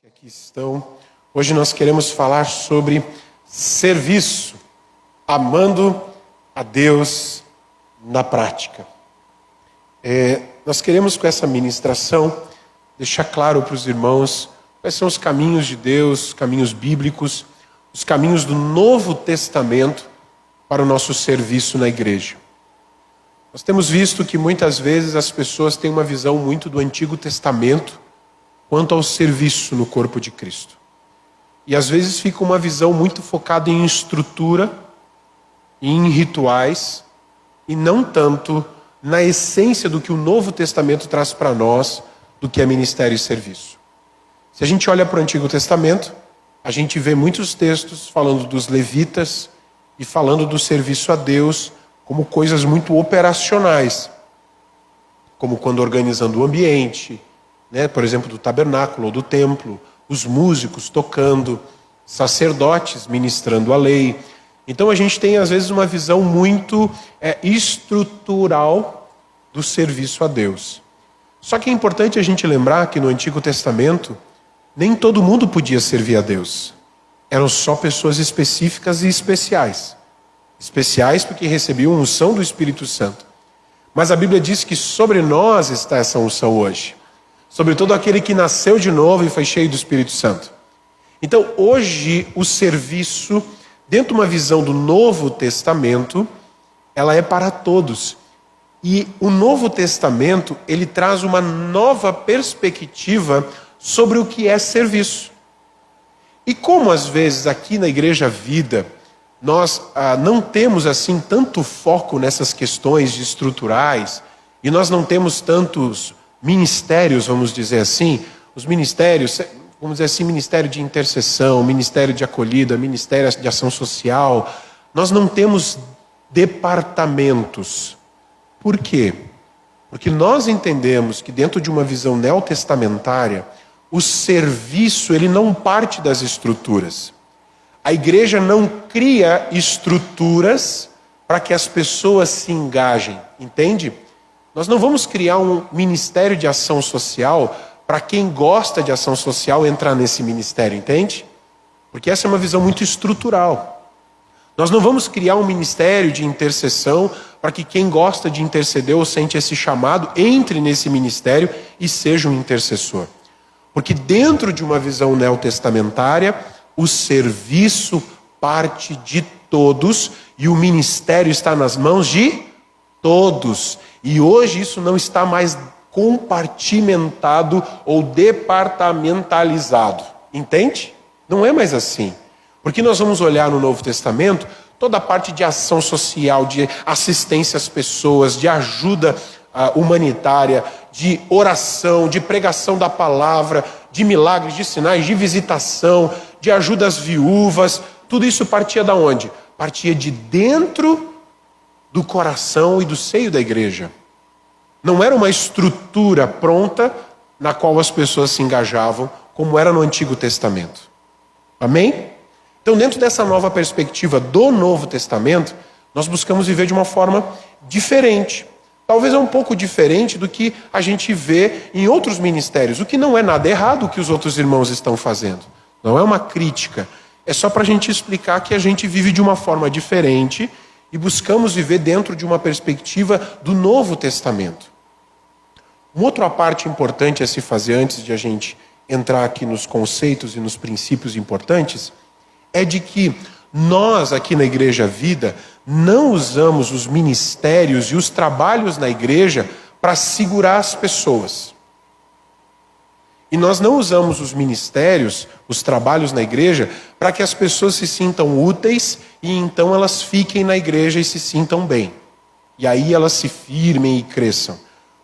que aqui estão. Hoje nós queremos falar sobre serviço, amando a Deus na prática. Nós queremos com essa ministração deixar claro para os irmãos quais são os caminhos de Deus, os caminhos bíblicos, os caminhos do Novo Testamento para o nosso serviço na igreja. Nós temos visto que muitas vezes as pessoas têm uma visão muito do Antigo Testamento quanto ao serviço no corpo de Cristo. E às vezes fica uma visão muito focada em estrutura, em rituais, e não tanto na essência do que o Novo Testamento traz para nós, do que é ministério e serviço. Se a gente olha para o Antigo Testamento, a gente vê muitos textos falando dos levitas e falando do serviço a Deus como coisas muito operacionais, como quando organizando o ambiente, por exemplo, do tabernáculo ou do templo, os músicos tocando, sacerdotes ministrando a lei. Então a gente tem às vezes uma visão muito estrutural do serviço a Deus. Só que é importante a gente lembrar que no Antigo Testamento nem todo mundo podia servir a Deus. Eram só pessoas específicas e especiais. Especiais porque recebiam a unção do Espírito Santo. Mas a Bíblia diz que sobre nós está essa unção hoje. Sobre todo aquele que nasceu de novo e foi cheio do Espírito Santo. Então, hoje, o serviço, dentro de uma visão do Novo Testamento, ela é para todos. E o Novo Testamento, ele traz uma nova perspectiva sobre o que é serviço. E como, às vezes, aqui na Igreja Vida, nós não temos, assim, tanto foco nessas questões estruturais, e nós não temos tantos ministérios, vamos dizer assim, os ministérios, vamos dizer assim, ministério de intercessão, ministério de acolhida, ministério de ação social, nós não temos departamentos. Por quê? Porque nós entendemos que dentro de uma visão neotestamentária, o serviço, ele não parte das estruturas. A igreja não cria estruturas para que as pessoas se engajem, entende? Nós não vamos criar um ministério de ação social para quem gosta de ação social entrar nesse ministério, entende? Porque essa é uma visão muito estrutural. Nós não vamos criar um ministério de intercessão para que quem gosta de interceder ou sente esse chamado entre nesse ministério e seja um intercessor. Porque dentro de uma visão neotestamentária, o serviço parte de todos e o ministério está nas mãos de todos. E hoje isso não está mais compartimentado ou departamentalizado. Entende? Não é mais assim. Porque nós vamos olhar no Novo Testamento toda a parte de ação social, de assistência às pessoas, de ajuda humanitária, de oração, de pregação da palavra, de milagres, de sinais, de visitação, de ajuda às viúvas. Tudo isso partia da onde? Partia de dentro do coração e do seio da igreja. Não era uma estrutura pronta na qual as pessoas se engajavam, como era no Antigo Testamento. Amém? Então, dentro dessa nova perspectiva do Novo Testamento, nós buscamos viver de uma forma diferente. Talvez um pouco diferente do que a gente vê em outros ministérios, o que não é nada errado o que os outros irmãos estão fazendo. Não é uma crítica. É só para a gente explicar que a gente vive de uma forma diferente e buscamos viver dentro de uma perspectiva do Novo Testamento. Uma outra parte importante a se fazer antes de a gente entrar aqui nos conceitos e nos princípios importantes é de que nós aqui na Igreja Vida não usamos os ministérios e os trabalhos na igreja para segurar as pessoas. E nós não usamos os ministérios, os trabalhos na igreja, para que as pessoas se sintam úteis e então elas fiquem na igreja e se sintam bem. E aí elas se firmem e cresçam.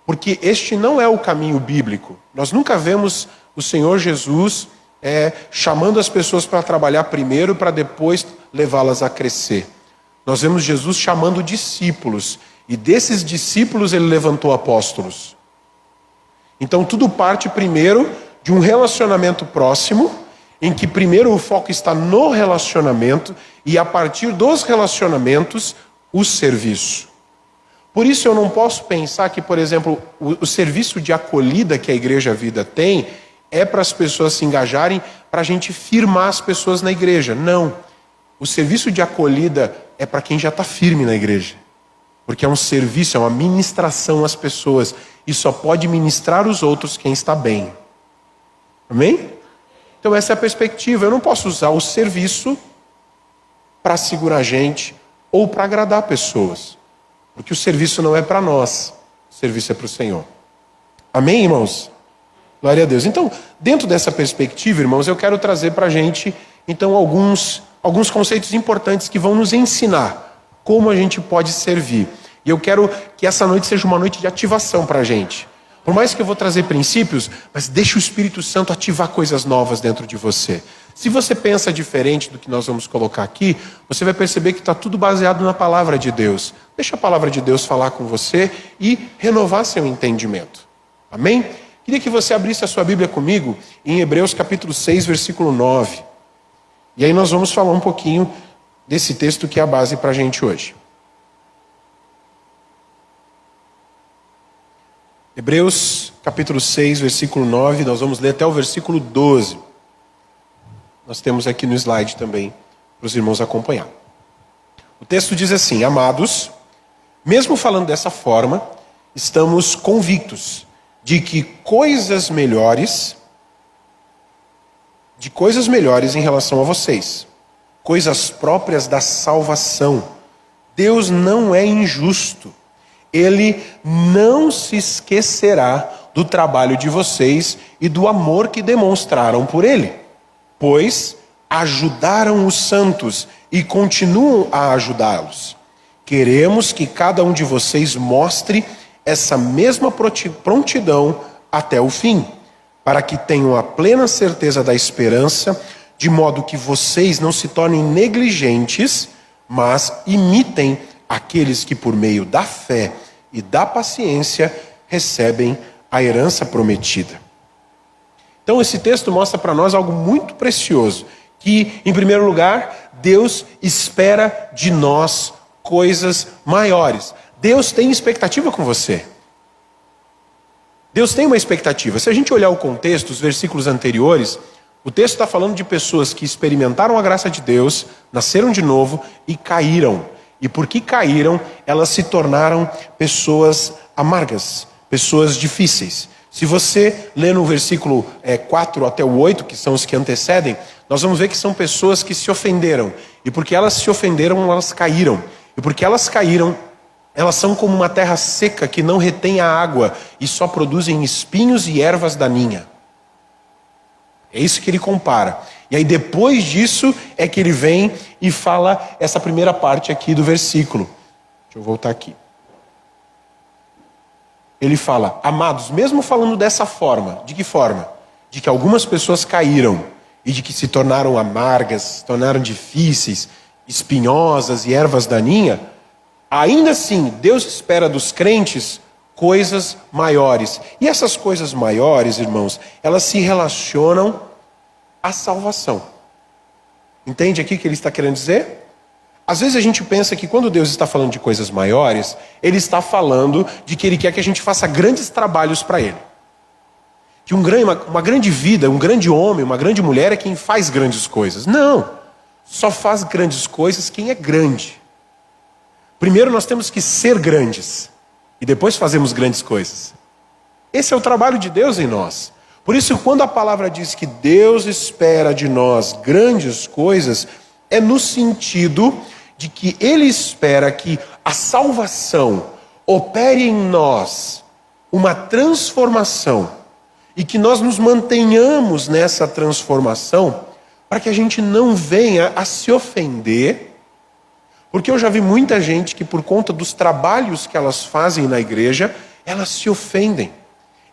Porque este não é o caminho bíblico. Nós nunca vemos o Senhor Jesus chamando as pessoas para trabalhar primeiro para depois levá-las a crescer. Nós vemos Jesus chamando discípulos. E desses discípulos ele levantou apóstolos. Então tudo parte primeiro de um relacionamento próximo, em que primeiro o foco está no relacionamento e a partir dos relacionamentos, o serviço. Por isso eu não posso pensar que, por exemplo, o serviço de acolhida que a Igreja Vida tem, é para as pessoas se engajarem, para a gente firmar as pessoas na igreja. Não. O serviço de acolhida é para quem já está firme na igreja. Porque é um serviço, é uma ministração às pessoas. E só pode ministrar os outros quem está bem. Amém? Então essa é a perspectiva. Eu não posso usar o serviço para segurar gente ou para agradar pessoas. Porque o serviço não é para nós. O serviço é para o Senhor. Amém, irmãos? Glória a Deus. Então, dentro dessa perspectiva, irmãos, eu quero trazer para a gente, então, alguns conceitos importantes que vão nos ensinar como a gente pode servir. E eu quero que essa noite seja uma noite de ativação para a gente. Por mais que eu vou trazer princípios, mas deixa o Espírito Santo ativar coisas novas dentro de você. Se você pensa diferente do que nós vamos colocar aqui, você vai perceber que está tudo baseado na palavra de Deus. Deixa a palavra de Deus falar com você e renovar seu entendimento. Amém? Queria que você abrisse a sua Bíblia comigo em Hebreus capítulo 6, versículo 9. E aí nós vamos falar um pouquinho desse texto que é a base para a gente hoje. Hebreus capítulo 6, versículo 9, nós vamos ler até o versículo 12. Nós temos aqui no slide também, para os irmãos acompanhar. O texto diz assim: Amados, mesmo falando dessa forma, estamos convictos de que coisas melhores em relação a vocês, coisas próprias da salvação. Deus não é injusto. Ele não se esquecerá do trabalho de vocês e do amor que demonstraram por Ele, pois ajudaram os santos e continuam a ajudá-los. Queremos que cada um de vocês mostre essa mesma prontidão até o fim, para que tenham a plena certeza da esperança, de modo que vocês não se tornem negligentes, mas imitem aqueles que por meio da fé e da paciência recebem a herança prometida. Então esse texto mostra para nós algo muito precioso, que em primeiro lugar, Deus espera de nós coisas maiores. Deus tem expectativa com você. Deus tem uma expectativa. Se a gente olhar o contexto, os versículos anteriores, o texto está falando de pessoas que experimentaram a graça de Deus, nasceram de novo e caíram. E porque caíram, elas se tornaram pessoas amargas, pessoas difíceis. Se você lê no versículo 4 até o 8, que são os que antecedem, nós vamos ver que são pessoas que se ofenderam. E porque elas se ofenderam, elas caíram. E porque elas caíram, elas são como uma terra seca que não retém a água e só produzem espinhos e ervas daninhas. É isso que ele compara. E aí depois disso é que ele vem e fala essa primeira parte aqui do versículo. Deixa eu voltar aqui. Ele fala: Amados, mesmo falando dessa forma, de que forma? De que algumas pessoas caíram e de que se tornaram amargas, se tornaram difíceis, espinhosas e ervas daninhas, ainda assim, Deus espera dos crentes coisas maiores. E essas coisas maiores, irmãos, elas se relacionam à salvação. Entende aqui o que ele está querendo dizer? Às vezes a gente pensa que quando Deus está falando de coisas maiores, Ele está falando de que Ele quer que a gente faça grandes trabalhos para Ele. Que uma grande vida, um grande homem, uma grande mulher é quem faz grandes coisas. Não! Só faz grandes coisas quem é grande. Primeiro nós temos que ser grandes. E depois fazemos grandes coisas. Esse é o trabalho de Deus em nós. Por isso, quando a palavra diz que Deus espera de nós grandes coisas, é no sentido de que Ele espera que a salvação opere em nós uma transformação e que nós nos mantenhamos nessa transformação para que a gente não venha a se ofender. Porque eu já vi muita gente que por conta dos trabalhos que elas fazem na igreja, elas se ofendem,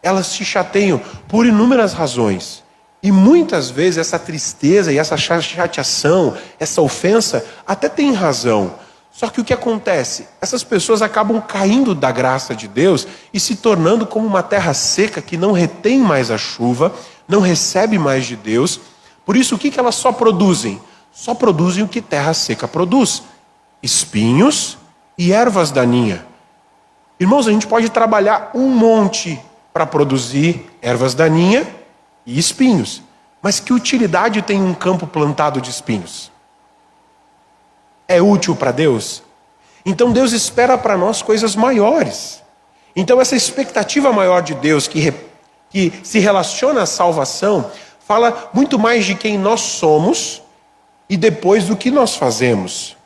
elas se chateiam por inúmeras razões. E muitas vezes essa tristeza e essa chateação, essa ofensa, até tem razão. Só que o que acontece? Essas pessoas acabam caindo da graça de Deus e se tornando como uma terra seca que não retém mais a chuva, não recebe mais de Deus. Por isso, o que elas só produzem? Só produzem o que terra seca produz: espinhos e ervas daninhas. Irmãos, a gente pode trabalhar um monte para produzir ervas daninhas e espinhos. Mas que utilidade tem um campo plantado de espinhos? É útil para Deus? Então Deus espera para nós coisas maiores. Então essa expectativa maior de Deus que se relaciona à salvação, fala muito mais de quem nós somos e depois do que nós fazemos.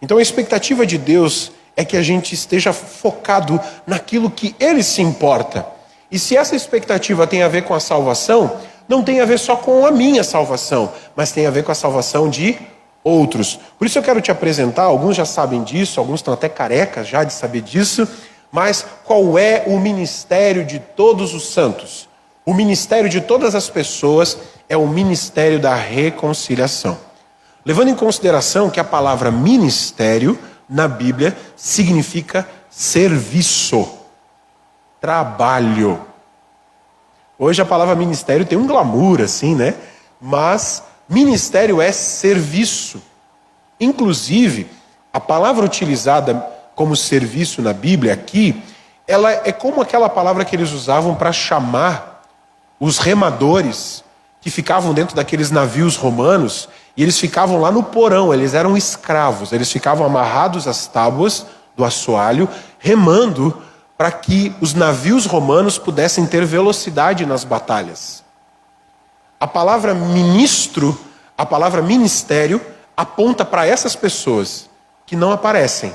Então a expectativa de Deus é que a gente esteja focado naquilo que Ele se importa. E se essa expectativa tem a ver com a salvação, não tem a ver só com a minha salvação, mas tem a ver com a salvação de outros. Por isso eu quero te apresentar, alguns já sabem disso, alguns estão até carecas já de saber disso, mas qual é o ministério de todos os santos? O ministério de todas as pessoas é o ministério da reconciliação. Levando em consideração que a palavra ministério na Bíblia significa serviço, trabalho. Hoje a palavra ministério tem um glamour assim, né? Mas ministério é serviço. Inclusive, a palavra utilizada como serviço na Bíblia aqui, ela é como aquela palavra que eles usavam para chamar os remadores que ficavam dentro daqueles navios romanos, e eles ficavam lá no porão, eles eram escravos, eles ficavam amarrados às tábuas do assoalho, remando para que os navios romanos pudessem ter velocidade nas batalhas. A palavra ministro, a palavra ministério, aponta para essas pessoas que não aparecem,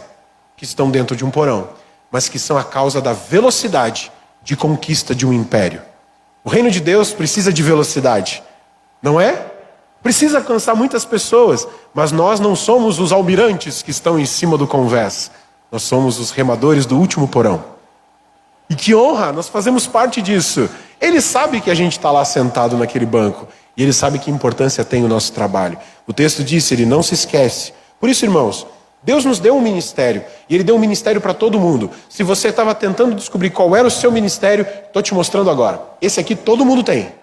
que estão dentro de um porão, mas que são a causa da velocidade de conquista de um império. O reino de Deus precisa de velocidade, não é? Precisa alcançar muitas pessoas, mas nós não somos os almirantes que estão em cima do convés. Nós somos os remadores do último porão. E que honra, nós fazemos parte disso. Ele sabe que a gente está lá sentado naquele banco. E ele sabe que importância tem o nosso trabalho. O texto diz, ele não se esquece. Por isso, irmãos, Deus nos deu um ministério. E Ele deu um ministério para todo mundo. Se você estava tentando descobrir qual era o seu ministério, estou te mostrando agora. Esse aqui todo mundo tem.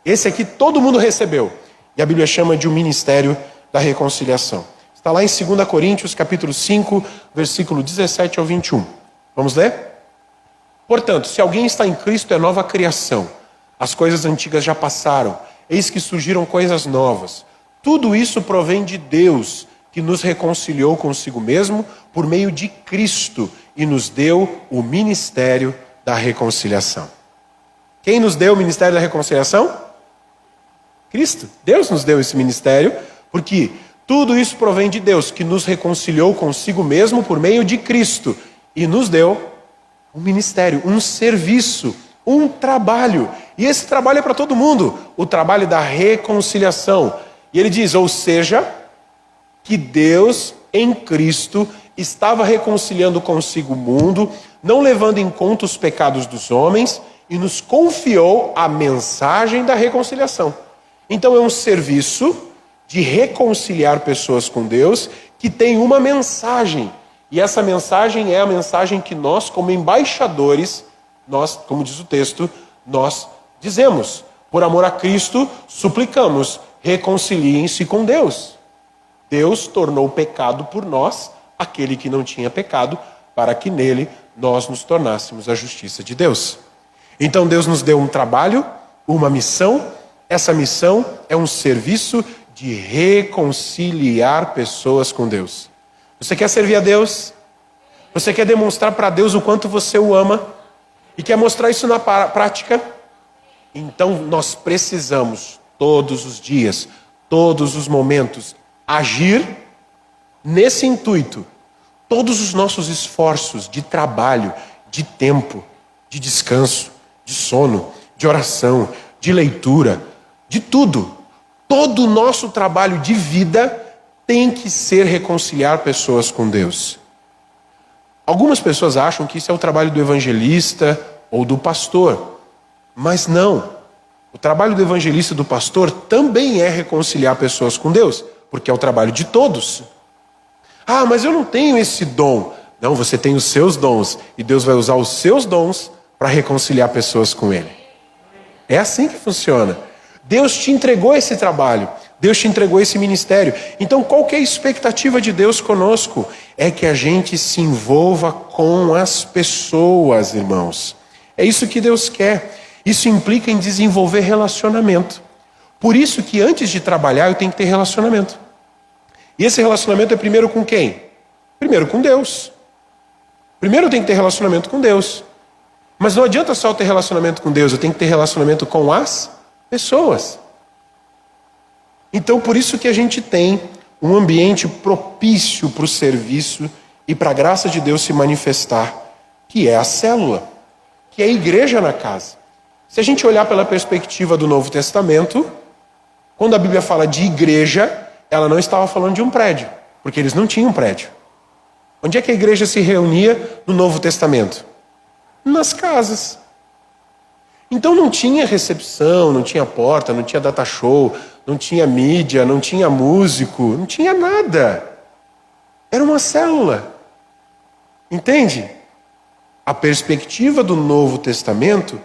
Esse aqui todo mundo recebeu. E a Bíblia chama de um ministério da reconciliação. Está lá em 2 Coríntios, capítulo 5, versículo 17 ao 21. Vamos ler? Portanto, se alguém está em Cristo, é nova criação. As coisas antigas já passaram. Eis que surgiram coisas novas. Tudo isso provém de Deus, que nos reconciliou consigo mesmo por meio de Cristo e nos deu o ministério da reconciliação. Quem nos deu o ministério da reconciliação? Cristo. Deus nos deu esse ministério, porque tudo isso provém de Deus, que nos reconciliou consigo mesmo por meio de Cristo e nos deu um ministério, um serviço, um trabalho. E esse trabalho é para todo mundo, o trabalho da reconciliação. E ele diz, ou seja, que Deus em Cristo estava reconciliando consigo o mundo, não levando em conta os pecados dos homens, e nos confiou a mensagem da reconciliação. Então é um serviço de reconciliar pessoas com Deus que tem uma mensagem. E essa mensagem é a mensagem que nós, como embaixadores, nós, como diz o texto, nós dizemos. Por amor a Cristo, suplicamos, reconciliem-se com Deus. Deus tornou pecado por nós, aquele que não tinha pecado, para que nele nós nos tornássemos a justiça de Deus. Então Deus nos deu um trabalho, uma missão. Essa missão é um serviço de reconciliar pessoas com Deus. Você quer servir a Deus? Você quer demonstrar para Deus o quanto você o ama? E quer mostrar isso na prática? Então nós precisamos, todos os dias, todos os momentos, agir nesse intuito. Todos os nossos esforços de trabalho, de tempo, de descanso, de sono, de oração, de leitura, de tudo. Todo o nosso trabalho de vida tem que ser reconciliar pessoas com Deus. Algumas pessoas acham que isso é o trabalho do evangelista ou do pastor. Mas não. O trabalho do evangelista e do pastor também é reconciliar pessoas com Deus, porque é o trabalho de todos. Ah, mas eu não tenho esse dom. Não, você tem os seus dons e Deus vai usar os seus dons para reconciliar pessoas com Ele. É assim que funciona. Deus te entregou esse trabalho, Deus te entregou esse ministério. Então qual que é a expectativa de Deus conosco? É que a gente se envolva com as pessoas, irmãos. É isso que Deus quer. Isso implica em desenvolver relacionamento. Por isso que antes de trabalhar eu tenho que ter relacionamento. E esse relacionamento é primeiro com quem? Primeiro com Deus. Primeiro eu tenho que ter relacionamento com Deus. Mas não adianta só ter relacionamento com Deus, eu tenho que ter relacionamento com as pessoas. Então por isso que a gente tem um ambiente propício para o serviço e para a graça de Deus se manifestar, que é a célula, que é a igreja na casa. Se a gente olhar pela perspectiva do Novo Testamento, quando a Bíblia fala de igreja, ela não estava falando de um prédio, porque eles não tinham prédio. Onde é que a igreja se reunia no Novo Testamento? Nas casas. Então não tinha recepção, não tinha porta, não tinha data show, não tinha mídia, não tinha músico, não tinha nada. Era uma célula. Entende? A perspectiva do Novo Testamento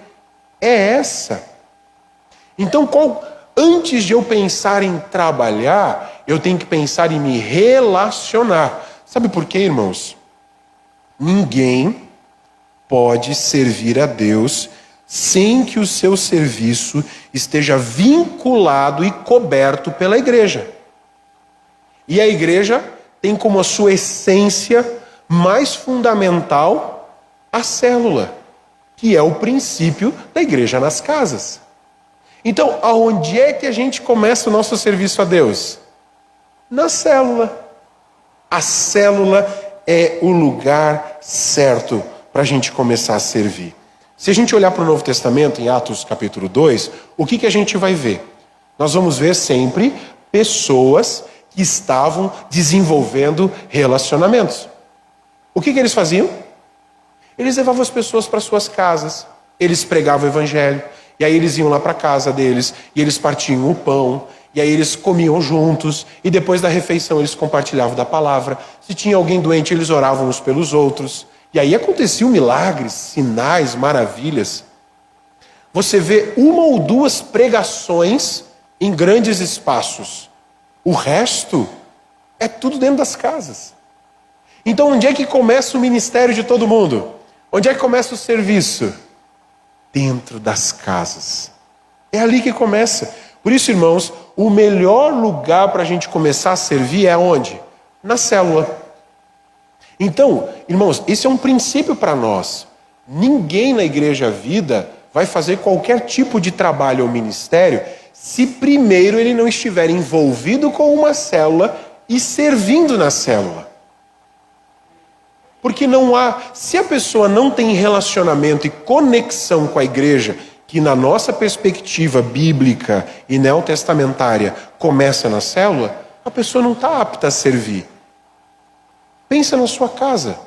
é essa. Então, antes de eu pensar em trabalhar, eu tenho que pensar em me relacionar. Sabe por quê, irmãos? Ninguém pode servir a Deus sem que o seu serviço esteja vinculado e coberto pela igreja. E a igreja tem como a sua essência mais fundamental a célula, que é o princípio da igreja nas casas. Então, aonde é que a gente começa o nosso serviço a Deus? Na célula. A célula é o lugar certo para a gente começar a servir. Se a gente olhar para o Novo Testamento, em Atos capítulo 2, o que a gente vai ver? Nós vamos ver sempre pessoas que estavam desenvolvendo relacionamentos. O que eles faziam? Eles levavam as pessoas para suas casas, eles pregavam o evangelho, e aí eles iam lá para a casa deles, e eles partiam o pão, e aí eles comiam juntos, e depois da refeição eles compartilhavam da palavra. Se tinha alguém doente, eles oravam uns pelos outros. E aí aconteciam milagres, sinais, maravilhas. Você vê uma ou duas pregações em grandes espaços. O resto é tudo dentro das casas. Então onde é que começa o ministério de todo mundo? Onde é que começa o serviço? Dentro das casas. É ali que começa. Por isso, irmãos, o melhor lugar para a gente começar a servir é onde? Na célula. Então, irmãos, esse é um princípio para nós. Ninguém na Igreja Vida vai fazer qualquer tipo de trabalho ou ministério se primeiro ele não estiver envolvido com uma célula e servindo na célula. Porque não há, se a pessoa não tem relacionamento e conexão com a igreja, que na nossa perspectiva bíblica e neotestamentária começa na célula, a pessoa não está apta a servir. Pensa na sua casa.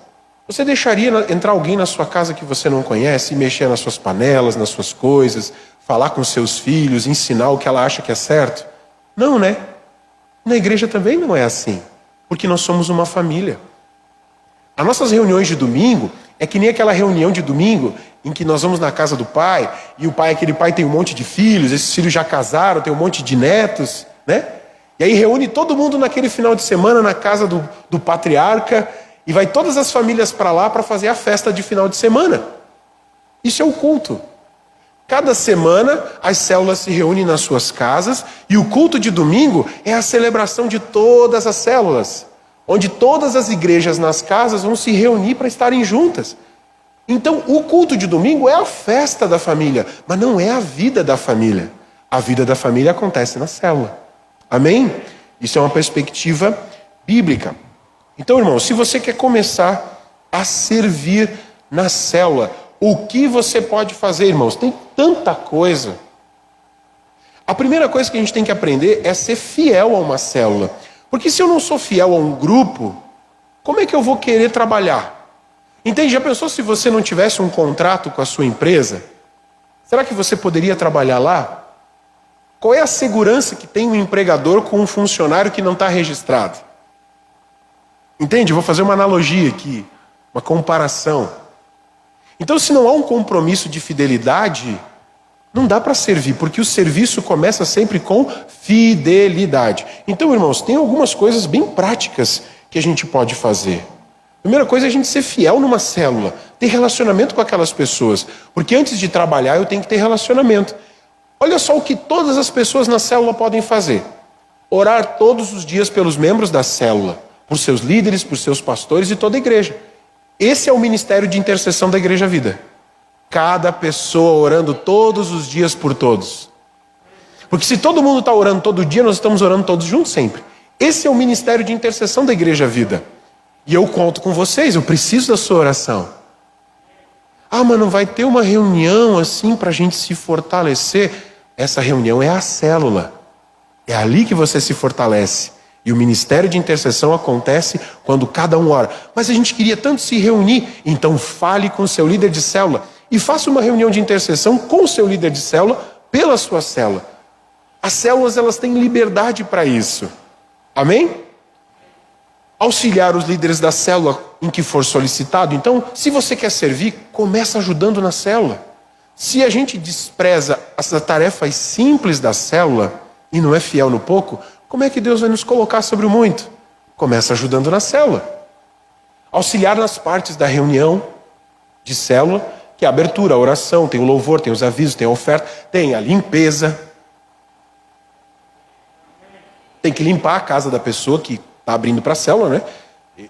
Você deixaria entrar alguém na sua casa que você não conhece e mexer nas suas panelas, nas suas coisas, falar com seus filhos, ensinar o que ela acha que é certo? Não, né? Na igreja também não é assim, porque nós somos uma família. As nossas reuniões de domingo é que nem aquela reunião de domingo em que nós vamos na casa do pai, e aquele pai tem um monte de filhos, esses filhos já casaram, tem um monte de netos, né? E aí reúne todo mundo naquele final de semana na casa do patriarca, e vai todas as famílias para lá para fazer a festa de final de semana. Isso é o culto. Cada semana as células se reúnem nas suas casas, e o culto de domingo é a celebração de todas as células, onde todas as igrejas nas casas vão se reunir para estarem juntas. Então, o culto de domingo é a festa da família, mas não é a vida da família. A vida da família acontece na célula. Amém? Isso é uma perspectiva bíblica. Então, irmão, se você quer começar a servir na célula, o que você pode fazer, irmãos? Tem tanta coisa. A primeira coisa que a gente tem que aprender é ser fiel a uma célula. Porque se eu não sou fiel a um grupo, como é que eu vou querer trabalhar? Entende? Já pensou se você não tivesse um contrato com a sua empresa? Será que você poderia trabalhar lá? Qual é a segurança que tem um empregador com um funcionário que não está registrado? Entende? Vou fazer uma analogia aqui, uma comparação. Então, se não há um compromisso de fidelidade, não dá para servir, porque o serviço começa sempre com fidelidade. Então, irmãos, tem algumas coisas bem práticas que a gente pode fazer. Primeira coisa é a gente ser fiel numa célula, ter relacionamento com aquelas pessoas. Porque antes de trabalhar eu tenho que ter relacionamento. Olha só o que todas as pessoas na célula podem fazer. Orar todos os dias pelos membros da célula, por seus líderes, por seus pastores e toda a igreja. Esse é o ministério de intercessão da Igreja Vida. Cada pessoa orando todos os dias por todos. Porque se todo mundo está orando todo dia, nós estamos orando todos juntos sempre. Esse é o ministério de intercessão da Igreja Vida. E eu conto com vocês, eu preciso da sua oração. Ah, mas não vai ter uma reunião assim para a gente se fortalecer? Essa reunião é a célula. É ali que você se fortalece. E o ministério de intercessão acontece quando cada um ora. Mas a gente queria tanto se reunir. Então fale com o seu líder de célula. E faça uma reunião de intercessão com o seu líder de célula, pela sua célula. As células, elas têm liberdade para isso. Amém? Auxiliar os líderes da célula em que for solicitado. Então, se você quer servir, começa ajudando na célula. Se a gente despreza as tarefas simples da célula e não é fiel no pouco, como é que Deus vai nos colocar sobre o muito? Começa ajudando na célula. Auxiliar nas partes da reunião de célula, que é a abertura, a oração, tem o louvor, tem os avisos, tem a oferta, tem a limpeza. Tem que limpar a casa da pessoa que está abrindo para a célula, né?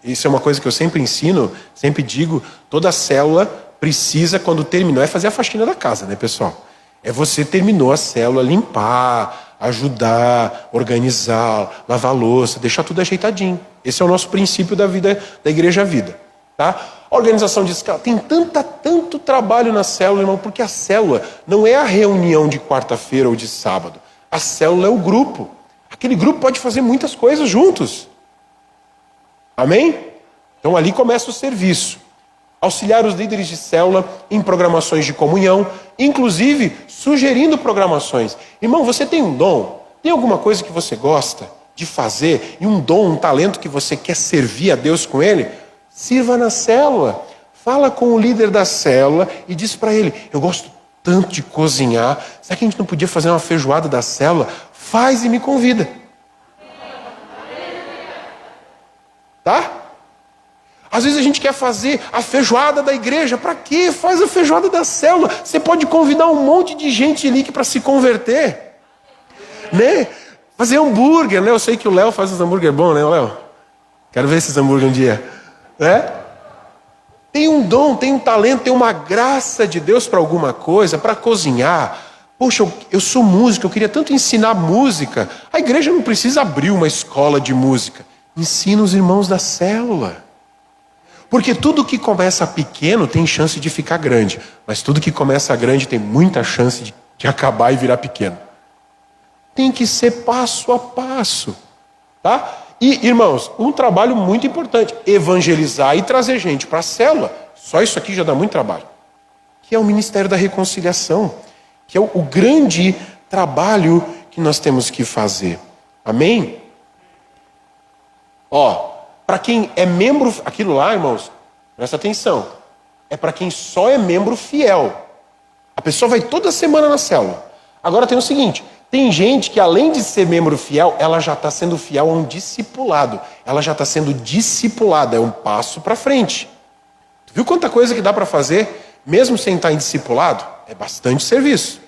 Isso é uma coisa que eu sempre ensino, sempre digo, toda célula precisa, quando terminou, é fazer a faxina da casa, né, pessoal? É você terminou a célula, limpar, ajudar, organizar, lavar a louça, deixar tudo ajeitadinho. Esse é o nosso princípio da vida, da Igreja Vida, tá? Organização de escala, tem tanto trabalho na célula, irmão, porque a célula não é a reunião de quarta-feira ou de sábado. A célula é o grupo. Aquele grupo pode fazer muitas coisas juntos. Amém? Então ali começa o serviço. Auxiliar os líderes de célula em programações de comunhão, inclusive sugerindo programações. Irmão, você tem um dom? Tem alguma coisa que você gosta de fazer? E um dom, um talento que você quer servir a Deus com ele? Sirva na célula. Fala com o líder da célula e diz para ele, eu gosto tanto de cozinhar, será que a gente não podia fazer uma feijoada da célula? Faz e me convida. Tá? Às vezes a gente quer fazer a feijoada da igreja. Para quê? Faz a feijoada da célula. Você pode convidar um monte de gente ali para se converter. Né? Fazer hambúrguer, né? Eu sei que o Léo faz uns hambúrguer bons, né, Léo? Quero ver esses hambúrguer um dia. Né? Tem um dom, tem um talento, tem uma graça de Deus para alguma coisa, para cozinhar. Poxa, eu sou músico, eu queria tanto ensinar música. A igreja não precisa abrir uma escola de música. Ensina os irmãos da célula. Porque tudo que começa pequeno tem chance de ficar grande. Mas tudo que começa grande tem muita chance de acabar e virar pequeno. Tem que ser passo a passo. Tá? E, irmãos, um trabalho muito importante. Evangelizar e trazer gente para a célula. Só isso aqui já dá muito trabalho. Que é o Ministério da Reconciliação. Que é o grande trabalho que nós temos que fazer. Amém? Ó, para quem é membro, aquilo lá, irmãos, presta atenção. É para quem só é membro fiel. A pessoa vai toda semana na célula. Agora tem o seguinte, tem gente que além de ser membro fiel, ela já está sendo fiel a um discipulado. Ela já está sendo discipulada, é um passo para frente. Tu viu quanta coisa que dá para fazer, mesmo sem estar em discipulado? É bastante serviço.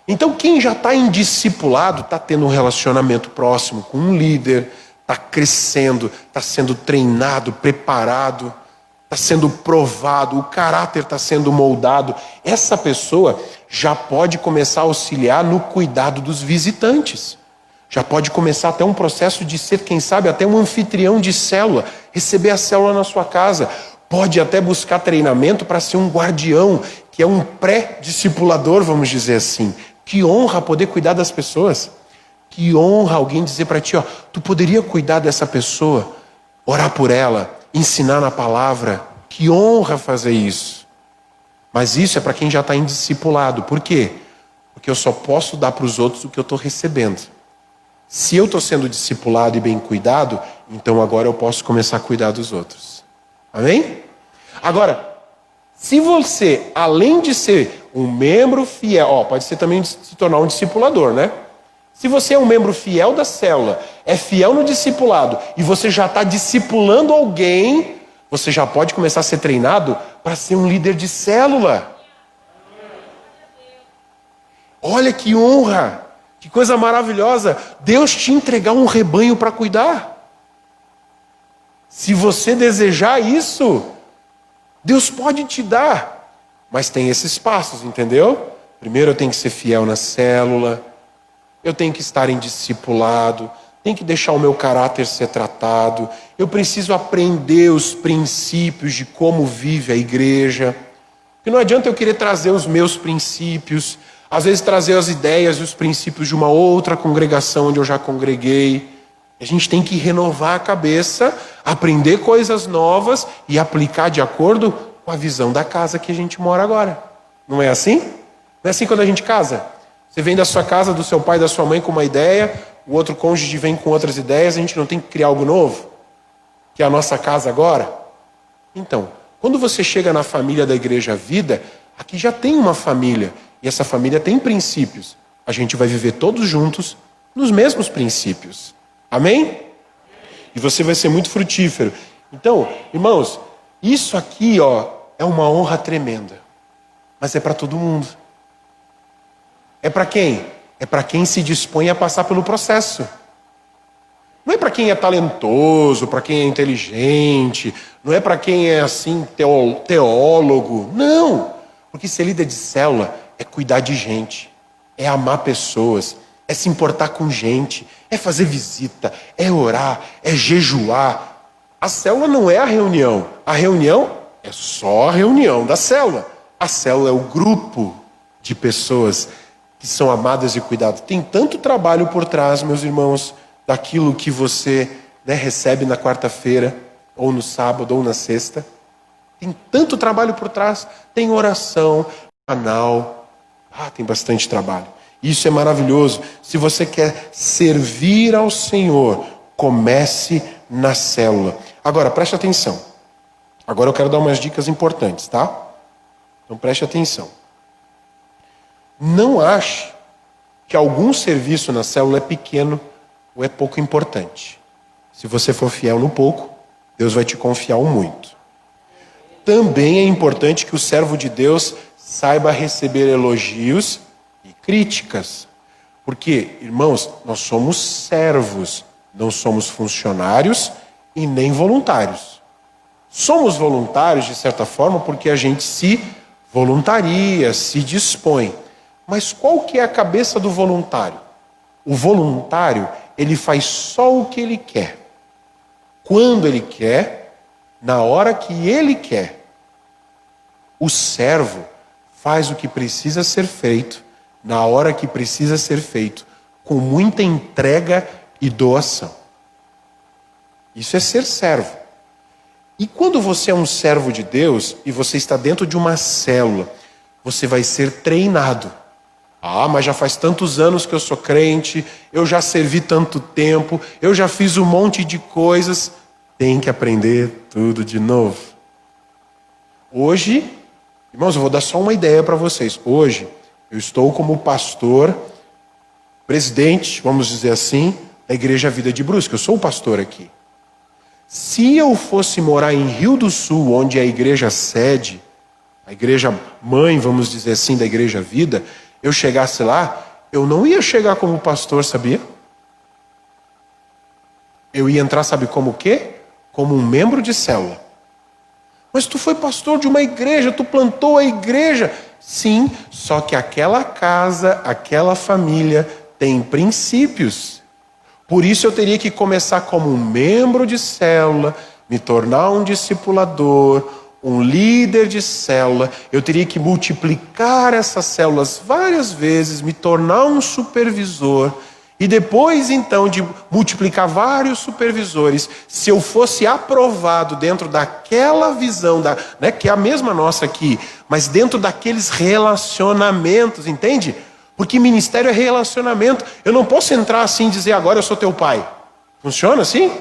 Então quem já está em discipulado, está tendo um relacionamento próximo com um líder, está crescendo, está sendo treinado, preparado, está sendo provado, o caráter está sendo moldado. Essa pessoa já pode começar a auxiliar no cuidado dos visitantes. Já pode começar até um processo de ser, quem sabe, até um anfitrião de célula, receber a célula na sua casa. Pode até buscar treinamento para ser um guardião, que é um pré-discipulador, vamos dizer assim. Que honra poder cuidar das pessoas. Que honra alguém dizer para ti, ó, tu poderia cuidar dessa pessoa, orar por ela, ensinar na palavra. Que honra fazer isso. Mas isso é para quem já está em discipulado. Por quê? Porque eu só posso dar para os outros o que eu estou recebendo. Se eu estou sendo discipulado e bem cuidado, então agora eu posso começar a cuidar dos outros. Amém? Agora, se você, além de ser um membro fiel, ó, pode ser também se tornar um discipulador, né? Se você é um membro fiel da célula, é fiel no discipulado, e você já está discipulando alguém, você já pode começar a ser treinado para ser um líder de célula. Olha que honra, que coisa maravilhosa, Deus te entregar um rebanho para cuidar. Se você desejar isso, Deus pode te dar, mas tem esses passos, entendeu? Primeiro eu tenho que ser fiel na célula, eu tenho que estar em discipulado, tenho que deixar o meu caráter ser tratado, eu preciso aprender os princípios de como vive a igreja, porque não adianta eu querer trazer os meus princípios, às vezes trazer as ideias e os princípios de uma outra congregação onde eu já congreguei. A gente tem que renovar a cabeça, aprender coisas novas e aplicar de acordo com a visão da casa que a gente mora agora. Não é assim? Não é assim quando a gente casa? Você vem da sua casa, do seu pai, da sua mãe com uma ideia, o outro cônjuge vem com outras ideias, a gente não tem que criar algo novo? Que é a nossa casa agora? Então, quando você chega na família da Igreja Vida, aqui já tem uma família, e essa família tem princípios. A gente vai viver todos juntos nos mesmos princípios. Amém? E você vai ser muito frutífero. Então, irmãos, isso aqui, é uma honra tremenda. Mas é para todo mundo. É para quem? É para quem se dispõe a passar pelo processo. Não é para quem é talentoso, para quem é inteligente, não é para quem é assim teólogo. Não, porque ser líder de célula é cuidar de gente, é amar pessoas, é se importar com gente, é fazer visita, é orar, é jejuar. A célula não é a reunião é só a reunião da célula. A célula é o grupo de pessoas que são amadas e cuidadas. Tem tanto trabalho por trás, meus irmãos, daquilo que você recebe na quarta-feira, ou no sábado, ou na sexta. Tem tanto trabalho por trás. Tem oração, canal. Tem bastante trabalho. Isso é maravilhoso. Se você quer servir ao Senhor, comece na célula. Agora, preste atenção. Agora eu quero dar umas dicas importantes, tá? Então preste atenção. Não ache que algum serviço na célula é pequeno ou é pouco importante. Se você for fiel no pouco, Deus vai te confiar o muito. Também é importante que o servo de Deus saiba receber elogios e críticas. Porque, irmãos, nós somos servos, não somos funcionários e nem voluntários. Somos voluntários, de certa forma, porque a gente se voluntaria, se dispõe. Mas qual que é a cabeça do voluntário? O voluntário, ele faz só o que ele quer. Quando ele quer, na hora que ele quer. O servo faz o que precisa ser feito, na hora que precisa ser feito, com muita entrega e doação. Isso é ser servo. E quando você é um servo de Deus, e você está dentro de uma célula, você vai ser treinado. Mas já faz tantos anos que eu sou crente, eu já servi tanto tempo, eu já fiz um monte de coisas. Tem que aprender tudo de novo. Hoje, irmãos, eu vou dar só uma ideia para vocês. Hoje, eu estou como pastor, presidente, vamos dizer assim, da Igreja Vida de Brusque. Eu sou o pastor aqui. Se eu fosse morar em Rio do Sul, onde é a igreja sede, a igreja mãe, vamos dizer assim, da Igreja Vida, eu chegasse lá, eu não ia chegar como pastor, sabia? Eu ia entrar, sabe como o quê? Como um membro de célula. Mas tu foi pastor de uma igreja, tu plantou a igreja. Sim, só que aquela casa, aquela família tem princípios. Por isso eu teria que começar como um membro de célula, me tornar um discipulador, um líder de célula. Eu teria que multiplicar essas células várias vezes, me tornar um supervisor. E depois, então, de multiplicar vários supervisores, se eu fosse aprovado dentro daquela visão, que é a mesma nossa aqui, mas dentro daqueles relacionamentos, entende? Porque ministério é relacionamento. Eu não posso entrar assim e dizer, agora eu sou teu pai. Funciona assim?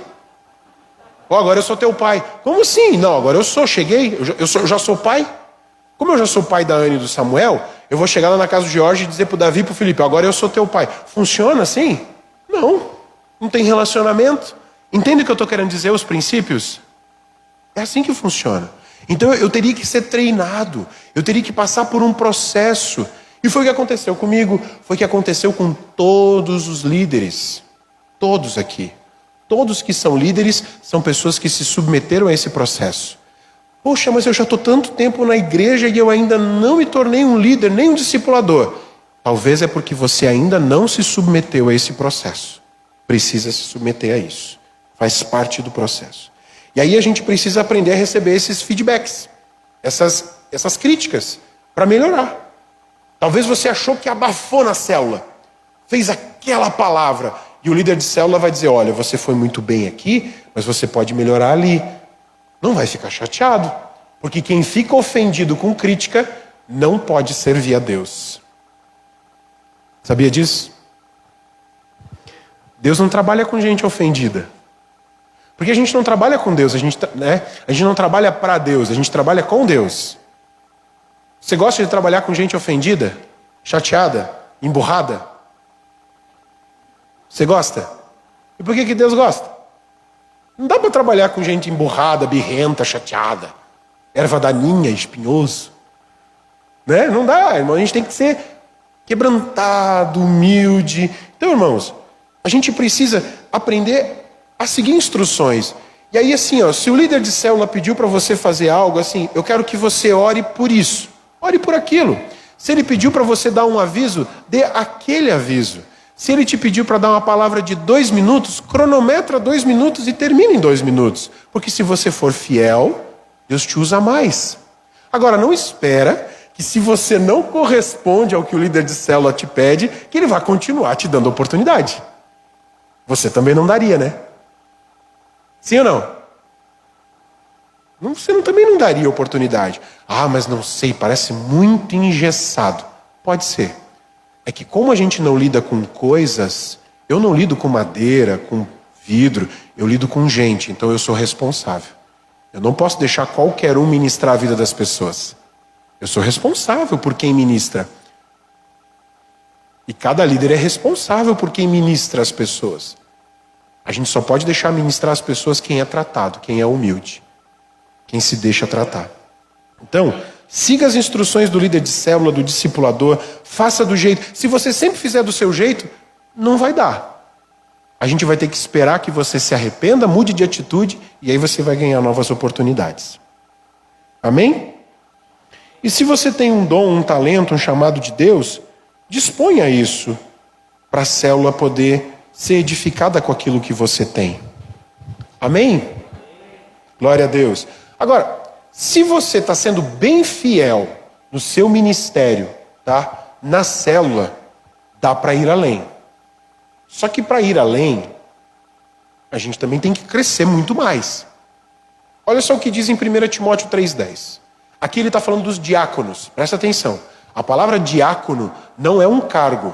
Agora eu sou teu pai. Como assim? Não, agora eu cheguei, eu já sou pai. Como eu já sou pai da Anne e do Samuel, eu vou chegar lá na casa do Jorge e dizer pro Davi e pro Felipe, agora eu sou teu pai. Funciona assim? Não tem relacionamento. Entende o que eu estou querendo dizer, os princípios? É assim que funciona. Então eu teria que ser treinado, eu teria que passar por um processo. E foi o que aconteceu comigo, foi o que aconteceu com todos os líderes. Todos aqui. Todos que são líderes são pessoas que se submeteram a esse processo. Poxa, mas eu já estou tanto tempo na igreja e eu ainda não me tornei um líder, nem um discipulador. Talvez é porque você ainda não se submeteu a esse processo. Precisa se submeter a isso. Faz parte do processo. E aí a gente precisa aprender a receber esses feedbacks, essas críticas, para melhorar. Talvez você achou que abafou na célula, fez aquela palavra, e o líder de célula vai dizer, olha, você foi muito bem aqui, mas você pode melhorar ali. Não vai ficar chateado, porque quem fica ofendido com crítica não pode servir a Deus. Sabia disso? Deus não trabalha com gente ofendida. Porque a gente não trabalha com Deus, a gente não trabalha para Deus, a gente trabalha com Deus. Você gosta de trabalhar com gente ofendida, chateada, emburrada? Você gosta? E por que Deus gosta? Não dá para trabalhar com gente emburrada, birrenta, chateada, erva daninha, espinhoso. Né? Não dá, irmão. A gente tem que ser quebrantado, humilde. Então, irmãos, a gente precisa aprender a seguir instruções. E aí, assim, ó, se o líder de célula pediu para você fazer algo, assim, eu quero que você ore por isso. Ore por aquilo. Se ele pediu para você dar um aviso, dê aquele aviso. Se ele te pediu para dar uma palavra de 2 minutos, cronometra 2 minutos e termina em 2 minutos. Porque se você for fiel, Deus te usa mais. Agora, não espera que se você não corresponde ao que o líder de célula te pede, que ele vai continuar te dando oportunidade. Você também não daria, né? Sim ou não? Você também não daria oportunidade. Ah, mas não sei, parece muito engessado. Pode ser. É que como a gente não lida com coisas, eu não lido com madeira, com vidro, eu lido com gente, então eu sou responsável. Eu não posso deixar qualquer um ministrar a vida das pessoas. Eu sou responsável por quem ministra. E cada líder é responsável por quem ministra as pessoas. A gente só pode deixar ministrar as pessoas quem é tratado, quem é humilde, quem se deixa tratar. Então, siga as instruções do líder de célula, do discipulador, faça do jeito. Se você sempre fizer do seu jeito, não vai dar. A gente vai ter que esperar que você se arrependa, mude de atitude, e aí você vai ganhar novas oportunidades. Amém? E se você tem um dom, um talento, um chamado de Deus, disponha isso para a célula poder ser edificada com aquilo que você tem. Amém? Glória a Deus. Agora, se você está sendo bem fiel no seu ministério, tá? Na célula, dá para ir além. Só que para ir além, a gente também tem que crescer muito mais. Olha só o que diz em 1 Timóteo 3,10. Aqui ele está falando dos diáconos. Presta atenção. A palavra diácono não é um cargo.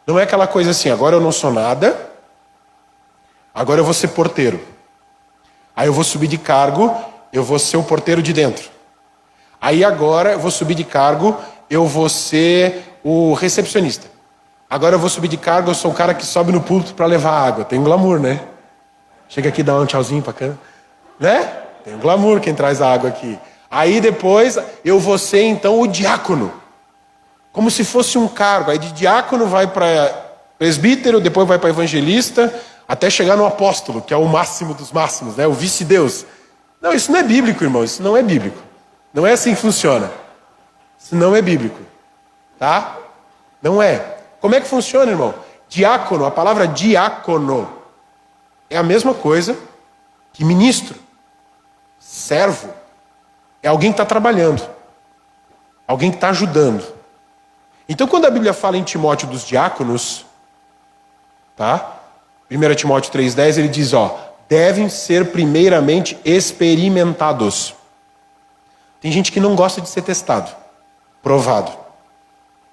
Não é aquela coisa assim, agora eu não sou nada, agora eu vou ser porteiro. Aí eu vou subir de cargo, eu vou ser o porteiro de dentro. Aí agora eu vou subir de cargo, eu vou ser o recepcionista. Agora eu vou subir de cargo, eu sou o cara que sobe no púlpito para levar água. Tem um glamour, né? Chega aqui e dá um tchauzinho para cá. Né? Tem um glamour quem traz a água aqui. Aí depois eu vou ser então o diácono. Como se fosse um cargo. Aí de diácono vai para presbítero, depois vai para evangelista, até chegar no apóstolo, que é o máximo dos máximos, né? O vice-deus. Não, isso não é bíblico, irmão. Isso não é bíblico. Não é assim que funciona. Isso não é bíblico. Tá? Não é. Como é que funciona, irmão? Diácono, a palavra diácono é a mesma coisa que ministro. Servo. É alguém que está trabalhando. Alguém que está ajudando. Então, quando a Bíblia fala em Timóteo dos diáconos, tá? 1 Timóteo 3,10, ele diz, devem ser primeiramente experimentados. Tem gente que não gosta de ser testado, provado.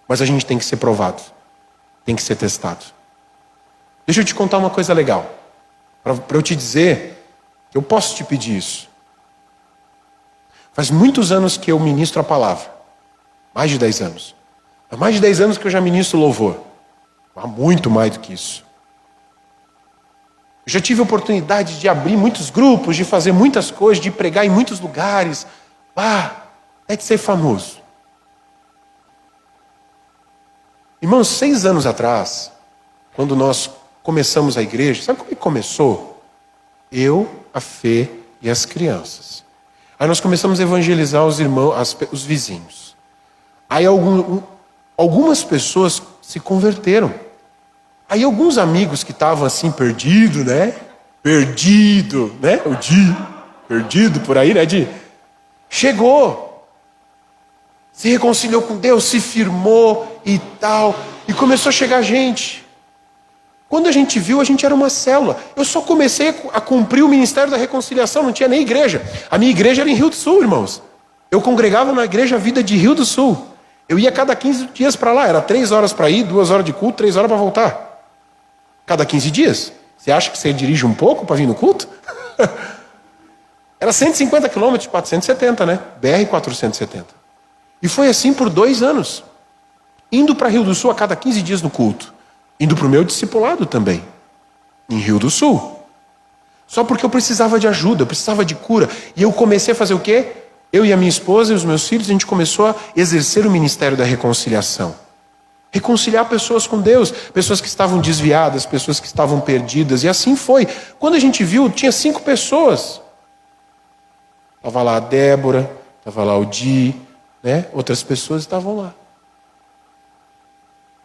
Mas a gente tem que ser provado. Tem que ser testado. Deixa eu te contar uma coisa legal. Para eu te dizer que eu posso te pedir isso. Faz muitos anos que eu ministro a palavra. Mais de 10 anos. Há mais de 10 anos que eu já ministro louvor. Há muito mais do que isso. Eu já tive a oportunidade de abrir muitos grupos, de fazer muitas coisas, de pregar em muitos lugares. Até de ser famoso. Irmãos, 6 anos atrás, quando nós começamos a igreja, sabe como é que começou? Eu, a Fê e as crianças. Aí nós começamos a evangelizar os irmãos, os vizinhos. Aí algumas pessoas se converteram. Aí alguns amigos que estavam assim perdido, né? Perdido, né? O Di, perdido por aí, né, Di? Chegou, se reconciliou com Deus, se firmou e tal, e começou a chegar gente. Quando a gente viu, a gente era uma célula. Eu só comecei a cumprir o ministério da reconciliação, não tinha nem igreja. A minha igreja era em Rio do Sul, irmãos. Eu congregava na igreja Vida de Rio do Sul. Eu ia cada 15 dias para lá, era 3 horas para ir, 2 horas de culto, 3 horas para voltar. Cada 15 dias. Você acha que você dirige um pouco para vir no culto? Era 150 quilômetros, 470, né? BR 470. E foi assim por 2 anos. Indo para Rio do Sul a cada 15 dias no culto. Indo para o meu discipulado também. Em Rio do Sul. Só porque eu precisava de ajuda, eu precisava de cura. E eu comecei a fazer o quê? Eu e a minha esposa e os meus filhos, a gente começou a exercer o ministério da reconciliação. Reconciliar pessoas com Deus, pessoas que estavam desviadas, pessoas que estavam perdidas, e assim foi. Quando a gente viu, tinha 5 pessoas. Estava lá a Débora, estava lá o Di, né? Outras pessoas estavam lá.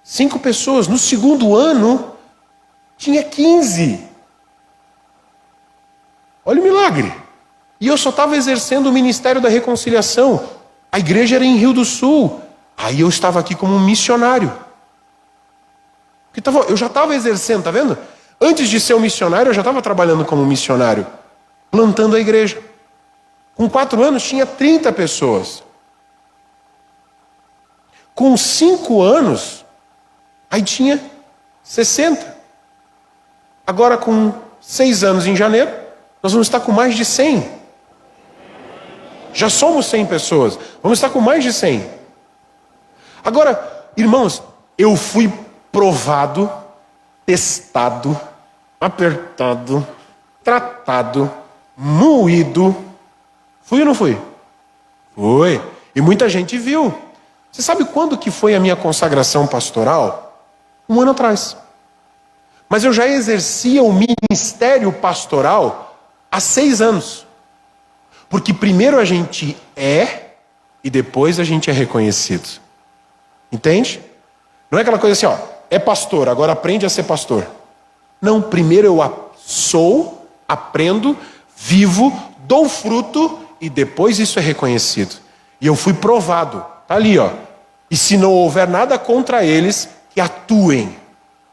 5 pessoas. No segundo ano, tinha 15. Olha o milagre. E eu só estava exercendo o ministério da reconciliação. A igreja era em Rio do Sul. Aí eu estava aqui como um missionário. Eu já estava exercendo, tá vendo? Antes de ser um missionário, eu já estava trabalhando como missionário. Plantando a igreja. Com 4 anos, tinha 30 pessoas. Com 5 anos, aí tinha 60. Agora, com 6 anos em janeiro, nós vamos estar com mais de 100. Já somos 100 pessoas. Vamos estar com mais de 100. Agora, irmãos, eu fui provado, testado, apertado, tratado, moído. Fui ou não fui? Foi. E muita gente viu. Você sabe quando que foi a minha consagração pastoral? 1 ano atrás. Mas eu já exercia o ministério pastoral há 6 anos. Porque primeiro a gente é e depois a gente é reconhecido. Entende? Não é aquela coisa assim, é pastor, agora aprende a ser pastor. Não, primeiro eu sou, aprendo, vivo, dou fruto e depois isso é reconhecido. E eu fui provado, tá ali, E se não houver nada contra eles, que atuem.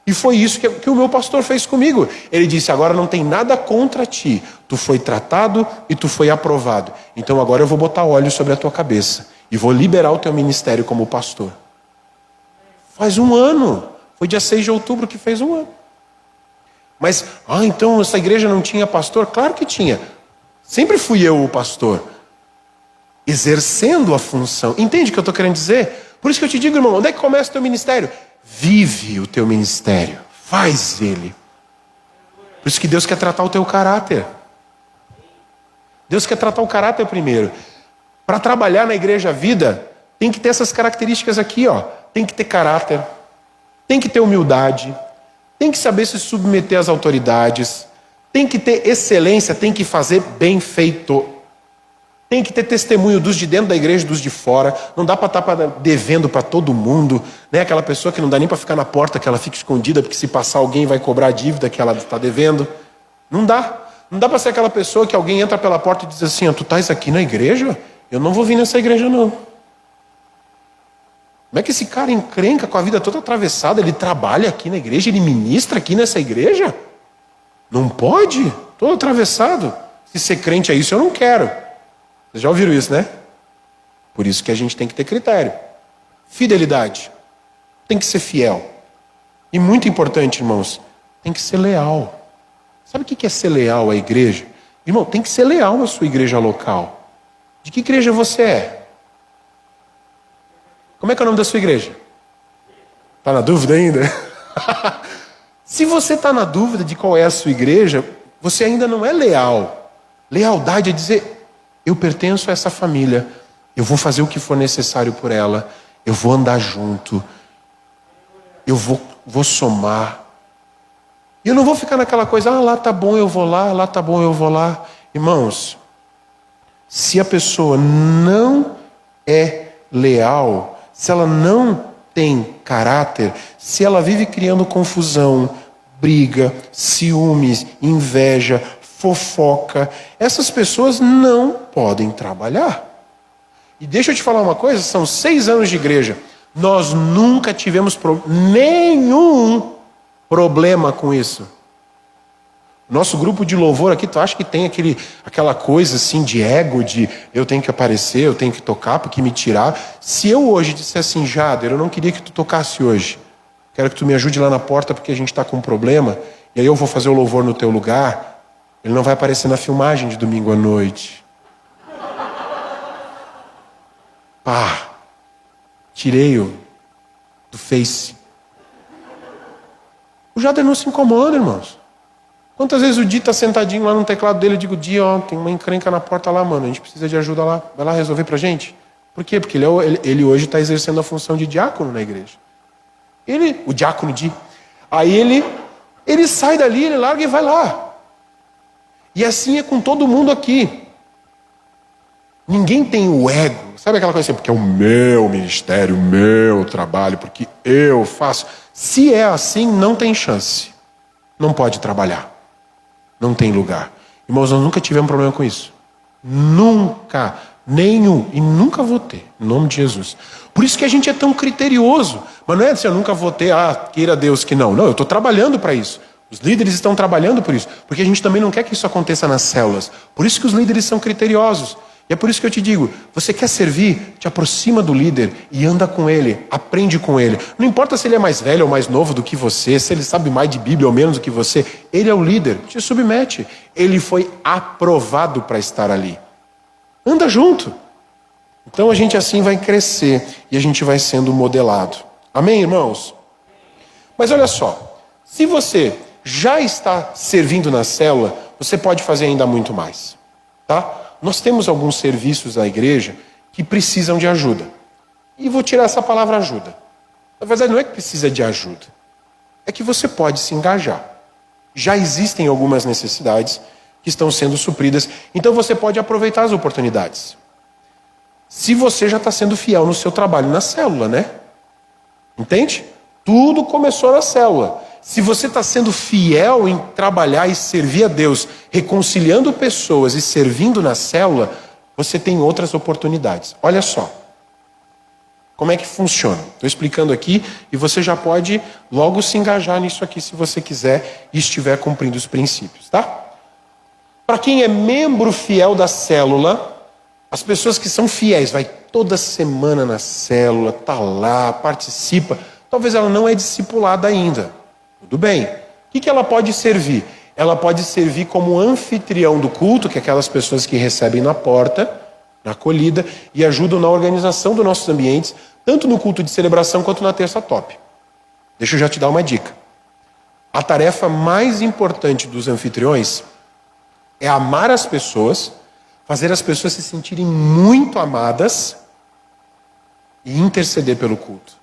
E foi isso que o meu pastor fez comigo. Ele disse, agora não tem nada contra ti. Tu foi tratado e tu foi aprovado. Então agora eu vou botar óleo sobre a tua cabeça. E vou liberar o teu ministério como pastor. Faz 1 ano. Foi dia 6 de outubro que fez 1 ano. Mas, então essa igreja não tinha pastor? Claro que tinha. Sempre fui eu o pastor. Exercendo a função. Entende o que eu estou querendo dizer? Por isso que eu te digo, irmão, onde é que começa o teu ministério? Vive o teu ministério. Faz ele. Por isso que Deus quer tratar o teu caráter. Deus quer tratar o caráter primeiro. Para trabalhar na igreja vida, tem que ter essas características aqui, Tem que ter caráter, tem que ter humildade, tem que saber se submeter às autoridades, tem que ter excelência, tem que fazer bem feito. Tem que ter testemunho dos de dentro da igreja e dos de fora. Não dá para estar devendo para todo mundo, né? Aquela pessoa que não dá nem para ficar na porta, que ela fica escondida, porque se passar alguém vai cobrar a dívida que ela está devendo. Não dá. Não dá para ser aquela pessoa que alguém entra pela porta e diz assim, tu estás aqui na igreja? Eu não vou vir nessa igreja não. Como é que esse cara encrenca com a vida toda atravessada? Ele trabalha aqui na igreja, ele ministra aqui nessa igreja? Não pode? Todo atravessado. Se ser crente é isso, eu não quero. Vocês já ouviram isso, né? Por isso que a gente tem que ter critério. Fidelidade. Tem que ser fiel. E muito importante, irmãos, tem que ser leal. Sabe o que é ser leal à igreja? Irmão, tem que ser leal à sua igreja local. De que igreja você é? Como é que é o nome da sua igreja? Está na dúvida ainda? Se você está na dúvida de qual é a sua igreja, você ainda não é leal. Lealdade é dizer, eu pertenço a essa família, eu vou fazer o que for necessário por ela, eu vou andar junto, eu vou somar. E eu não vou ficar naquela coisa, lá tá bom, eu vou lá tá bom, eu vou lá. Irmãos, se a pessoa não é leal, se ela não tem caráter, se ela vive criando confusão, briga, ciúmes, inveja, fofoca, essas pessoas não podem trabalhar. E deixa eu te falar uma coisa, são 6 anos de igreja, nós nunca tivemos nenhum problema com isso. Nosso grupo de louvor aqui, tu acha que tem aquela coisa assim de ego, de eu tenho que aparecer, eu tenho que tocar, porque me tirar. Se eu hoje disser assim, Jader, eu não queria que tu tocasse hoje, quero que tu me ajude lá na porta porque a gente está com um problema, e aí eu vou fazer o louvor no teu lugar, ele não vai aparecer na filmagem de domingo à noite. Pá, tirei-o do Face. O Jader não se incomoda, irmãos. Quantas vezes o Di está sentadinho lá no teclado dele, eu digo, Di, ó, tem uma encrenca na porta lá, mano, a gente precisa de ajuda lá, vai lá resolver pra gente. Por quê? Porque ele hoje está exercendo a função de diácono na igreja. O diácono Di. Aí ele sai dali, ele larga e vai lá. E assim é com todo mundo aqui. Ninguém tem o ego, sabe aquela coisa assim, porque é o meu ministério, o meu trabalho, porque eu faço. Se é assim, não tem chance. Não pode trabalhar. Não tem lugar. Irmãos, nós nunca tivemos problema com isso. Nunca. Nenhum. E nunca vou ter. Em nome de Jesus. Por isso que a gente é tão criterioso. Mas não é assim, eu nunca vou ter, queira Deus que não. Não, eu estou trabalhando para isso. Os líderes estão trabalhando por isso. Porque a gente também não quer que isso aconteça nas células. Por isso que os líderes são criteriosos. E é por isso que eu te digo, você quer servir, te aproxima do líder e anda com ele, aprende com ele. Não importa se ele é mais velho ou mais novo do que você, se ele sabe mais de Bíblia ou menos do que você, ele é o líder, te submete. Ele foi aprovado para estar ali. Anda junto. Então a gente assim vai crescer e a gente vai sendo modelado. Amém, irmãos? Mas olha só, se você já está servindo na célula, você pode fazer ainda muito mais, tá? Nós temos alguns serviços na igreja que precisam de ajuda. E vou tirar essa palavra ajuda. Na verdade, não é que precisa de ajuda. É que você pode se engajar. Já existem algumas necessidades que estão sendo supridas. Então você pode aproveitar as oportunidades. Se você já está sendo fiel no seu trabalho na célula, né? Entende? Tudo começou na célula. Se você está sendo fiel em trabalhar e servir a Deus, reconciliando pessoas e servindo na célula, você tem outras oportunidades. Olha só. Como é que funciona? Estou explicando aqui e você já pode logo se engajar nisso aqui se você quiser e estiver cumprindo os princípios, tá? Para quem é membro fiel da célula, as pessoas que são fiéis, vai toda semana na célula, tá lá, participa, talvez ela não é discipulada ainda. Tudo bem. O que ela pode servir? Ela pode servir como anfitrião do culto, que é aquelas pessoas que recebem na porta, na acolhida, e ajudam na organização dos nossos ambientes, tanto no culto de celebração quanto na terça top. Deixa eu já te dar uma dica. A tarefa mais importante dos anfitriões é amar as pessoas, fazer as pessoas se sentirem muito amadas e interceder pelo culto.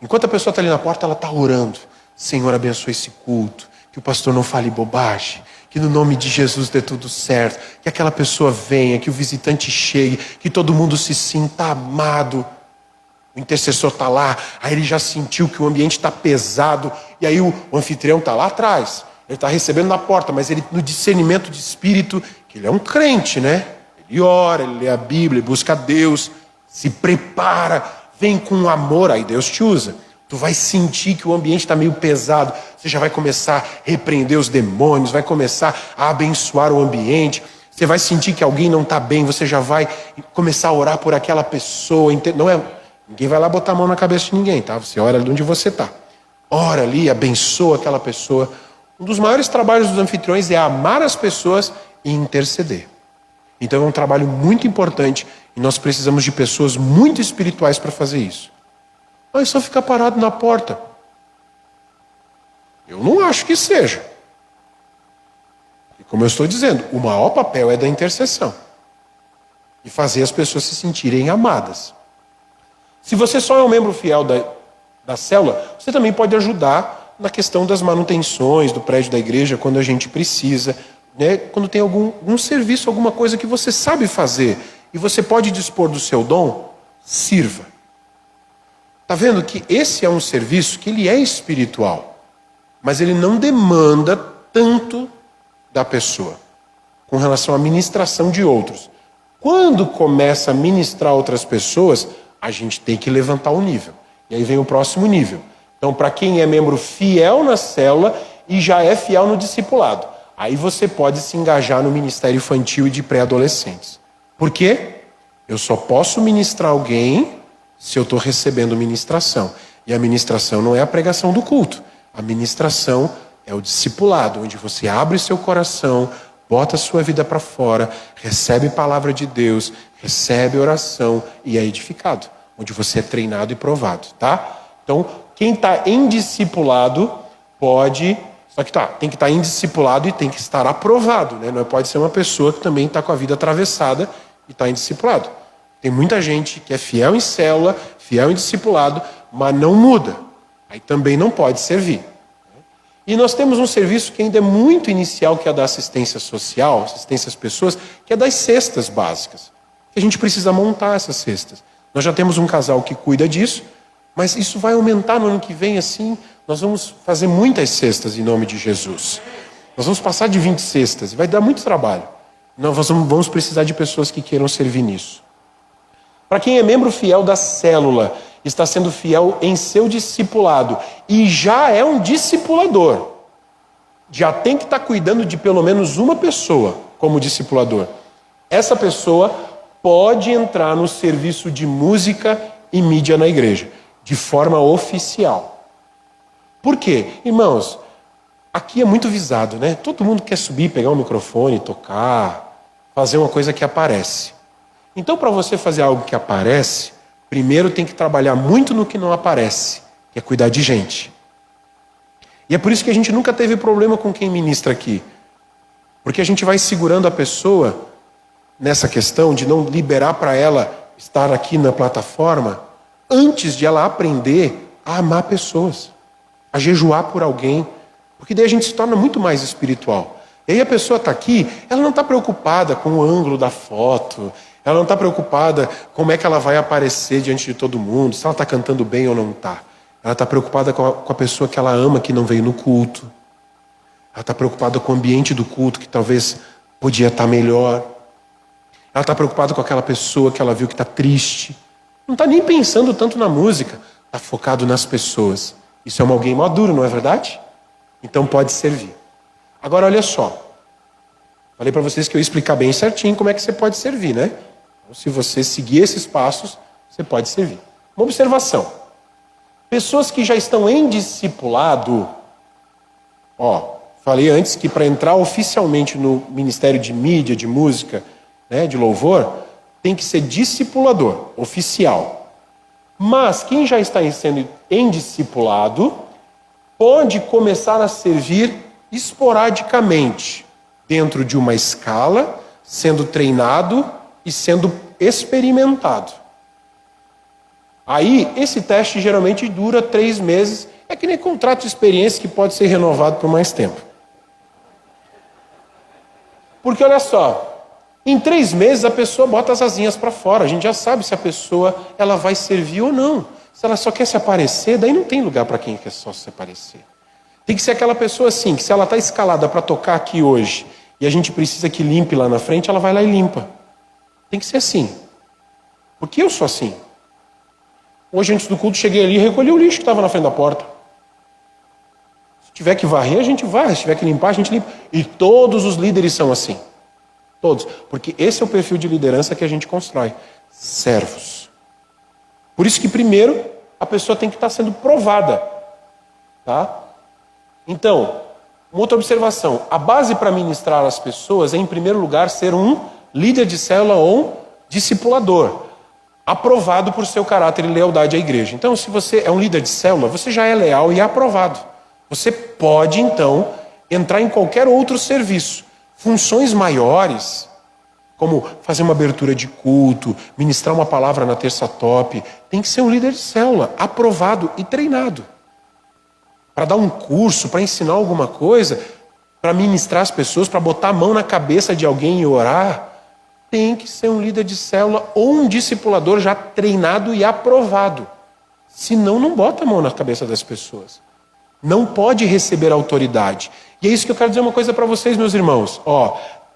Enquanto a pessoa está ali na porta, ela está orando. Senhor, abençoe esse culto, que o pastor não fale bobagem, que no nome de Jesus dê tudo certo, que aquela pessoa venha, que o visitante chegue, que todo mundo se sinta amado. O intercessor está lá, aí ele já sentiu que o ambiente está pesado, e aí o anfitrião está lá atrás, ele está recebendo na porta, mas ele no discernimento de espírito, que ele é um crente, né? Ele ora, ele lê a Bíblia, ele busca a Deus, se prepara, vem com amor, aí Deus te usa. Tu vai sentir que o ambiente está meio pesado, você já vai começar a repreender os demônios, vai começar a abençoar o ambiente, você vai sentir que alguém não está bem, você já vai começar a orar por aquela pessoa, não é... Ninguém vai lá botar a mão na cabeça de ninguém, tá? Você ora ali onde você está. Ora ali, abençoa aquela pessoa. Um dos maiores trabalhos dos anfitriões é amar as pessoas e interceder. Então é um trabalho muito importante e nós precisamos de pessoas muito espirituais para fazer isso. Mas só ficar parado na porta. Eu não acho que seja. E como eu estou dizendo, o maior papel é da intercessão. E fazer as pessoas se sentirem amadas. Se você só é um membro fiel da célula, você também pode ajudar na questão das manutenções do prédio da igreja, quando a gente precisa, né? Quando tem algum serviço, alguma coisa que você sabe fazer, e você pode dispor do seu dom, sirva. Está vendo que esse é um serviço que ele é espiritual, mas ele não demanda tanto da pessoa, com relação à ministração de outros. Quando começa a ministrar outras pessoas, a gente tem que levantar o nível. E aí vem o próximo nível. Então, para quem é membro fiel na célula e já é fiel no discipulado, aí você pode se engajar no ministério infantil e de pré-adolescentes. Por quê? Eu só posso ministrar alguém se eu estou recebendo ministração. E a ministração não é a pregação do culto. A ministração é o discipulado, onde você abre seu coração, bota a sua vida para fora, recebe palavra de Deus, recebe oração e é edificado. Onde você é treinado e provado, tá? Então, quem está em discipulado pode... Só que tem que estar em discipulado e tem que estar aprovado, né? Não pode ser uma pessoa que também está com a vida atravessada e está em discipulado. Tem muita gente que é fiel em célula, fiel em discipulado, mas não muda. Aí também não pode servir. E nós temos um serviço que ainda é muito inicial, que é da assistência social, assistência às pessoas, que é das cestas básicas. Que a gente precisa montar essas cestas. Nós já temos um casal que cuida disso, mas isso vai aumentar no ano que vem, assim. Nós vamos fazer muitas cestas em nome de Jesus. Nós vamos passar de 20 cestas e vai dar muito trabalho. Nós vamos precisar de pessoas que queiram servir nisso. Para quem é membro fiel da célula, está sendo fiel em seu discipulado e já é um discipulador, já tem que estar cuidando de pelo menos uma pessoa como discipulador. Essa pessoa pode entrar no serviço de música e mídia na igreja, de forma oficial. Por quê? Irmãos, aqui é muito visado, né? Todo mundo quer subir, pegar um microfone, tocar, fazer uma coisa que aparece. Então, para você fazer algo que aparece, primeiro tem que trabalhar muito no que não aparece, que é cuidar de gente. E é por isso que a gente nunca teve problema com quem ministra aqui. Porque a gente vai segurando a pessoa nessa questão de não liberar para ela estar aqui na plataforma antes de ela aprender a amar pessoas, a jejuar por alguém. Porque daí a gente se torna muito mais espiritual. E aí a pessoa está aqui, ela não está preocupada com o ângulo da foto, ela não está preocupada como é que ela vai aparecer diante de todo mundo, se ela está cantando bem ou não está. Ela está preocupada com a pessoa que ela ama, que não veio no culto. Ela está preocupada com o ambiente do culto, que talvez podia estar melhor. Ela está preocupada com aquela pessoa que ela viu que está triste. Não está nem pensando tanto na música, está focado nas pessoas. Isso é alguém maduro, não é verdade? Então pode servir. Agora olha só. Falei para vocês que eu ia explicar bem certinho como é que você pode servir, né? Então, se você seguir esses passos, você pode servir. Uma observação. Pessoas que já estão em discipulado, falei antes que para entrar oficialmente no ministério de mídia, de música, né, de louvor, tem que ser discipulador, oficial. Mas quem já está sendo em discipulado pode começar a servir esporadicamente, dentro de uma escala, sendo treinado e sendo experimentado. Aí, esse teste geralmente dura 3 meses. É que nem contrato de experiência que pode ser renovado por mais tempo. Porque, olha só, em 3 meses a pessoa bota as asinhas para fora. A gente já sabe se a pessoa ela vai servir ou não. Se ela só quer se aparecer, daí não tem lugar para quem quer só se aparecer. Tem que ser aquela pessoa assim, que se ela está escalada para tocar aqui hoje, e a gente precisa que limpe lá na frente, ela vai lá e limpa. Tem que ser assim. Porque eu sou assim. Hoje, antes do culto, cheguei ali e recolhi o lixo que estava na frente da porta. Se tiver que varrer, a gente varre. Se tiver que limpar, a gente limpa. E todos os líderes são assim. Todos. Porque esse é o perfil de liderança que a gente constrói. Servos. Por isso que, primeiro, a pessoa tem que estar sendo provada. Tá? Então, uma outra observação. A base para ministrar as pessoas é, em primeiro lugar, ser um líder de célula ou um discipulador, aprovado por seu caráter e lealdade à igreja. Então, se você é um líder de célula, você já é leal e é aprovado. Você pode, então, entrar em qualquer outro serviço. Funções maiores, como fazer uma abertura de culto, ministrar uma palavra na terça top, tem que ser um líder de célula, aprovado e treinado. Para dar um curso, para ensinar alguma coisa, para ministrar as pessoas, para botar a mão na cabeça de alguém e orar, tem que ser um líder de célula ou um discipulador já treinado e aprovado. Senão, não bota a mão na cabeça das pessoas. Não pode receber autoridade. E é isso que eu quero dizer uma coisa para vocês, meus irmãos.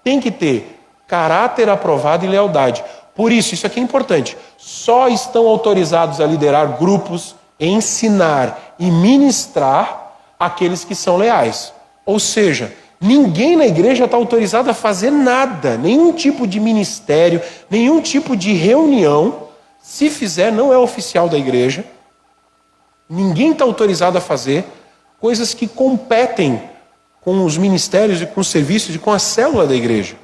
Tem que ter caráter aprovado e lealdade. Por isso aqui é importante. Só estão autorizados a liderar grupos, ensinar e ministrar aqueles que são leais. Ou seja, ninguém na igreja está autorizado a fazer nada, nenhum tipo de ministério, nenhum tipo de reunião. Se fizer, não é oficial da igreja. Ninguém está autorizado a fazer coisas que competem com os ministérios e com os serviços e com a célula da igreja.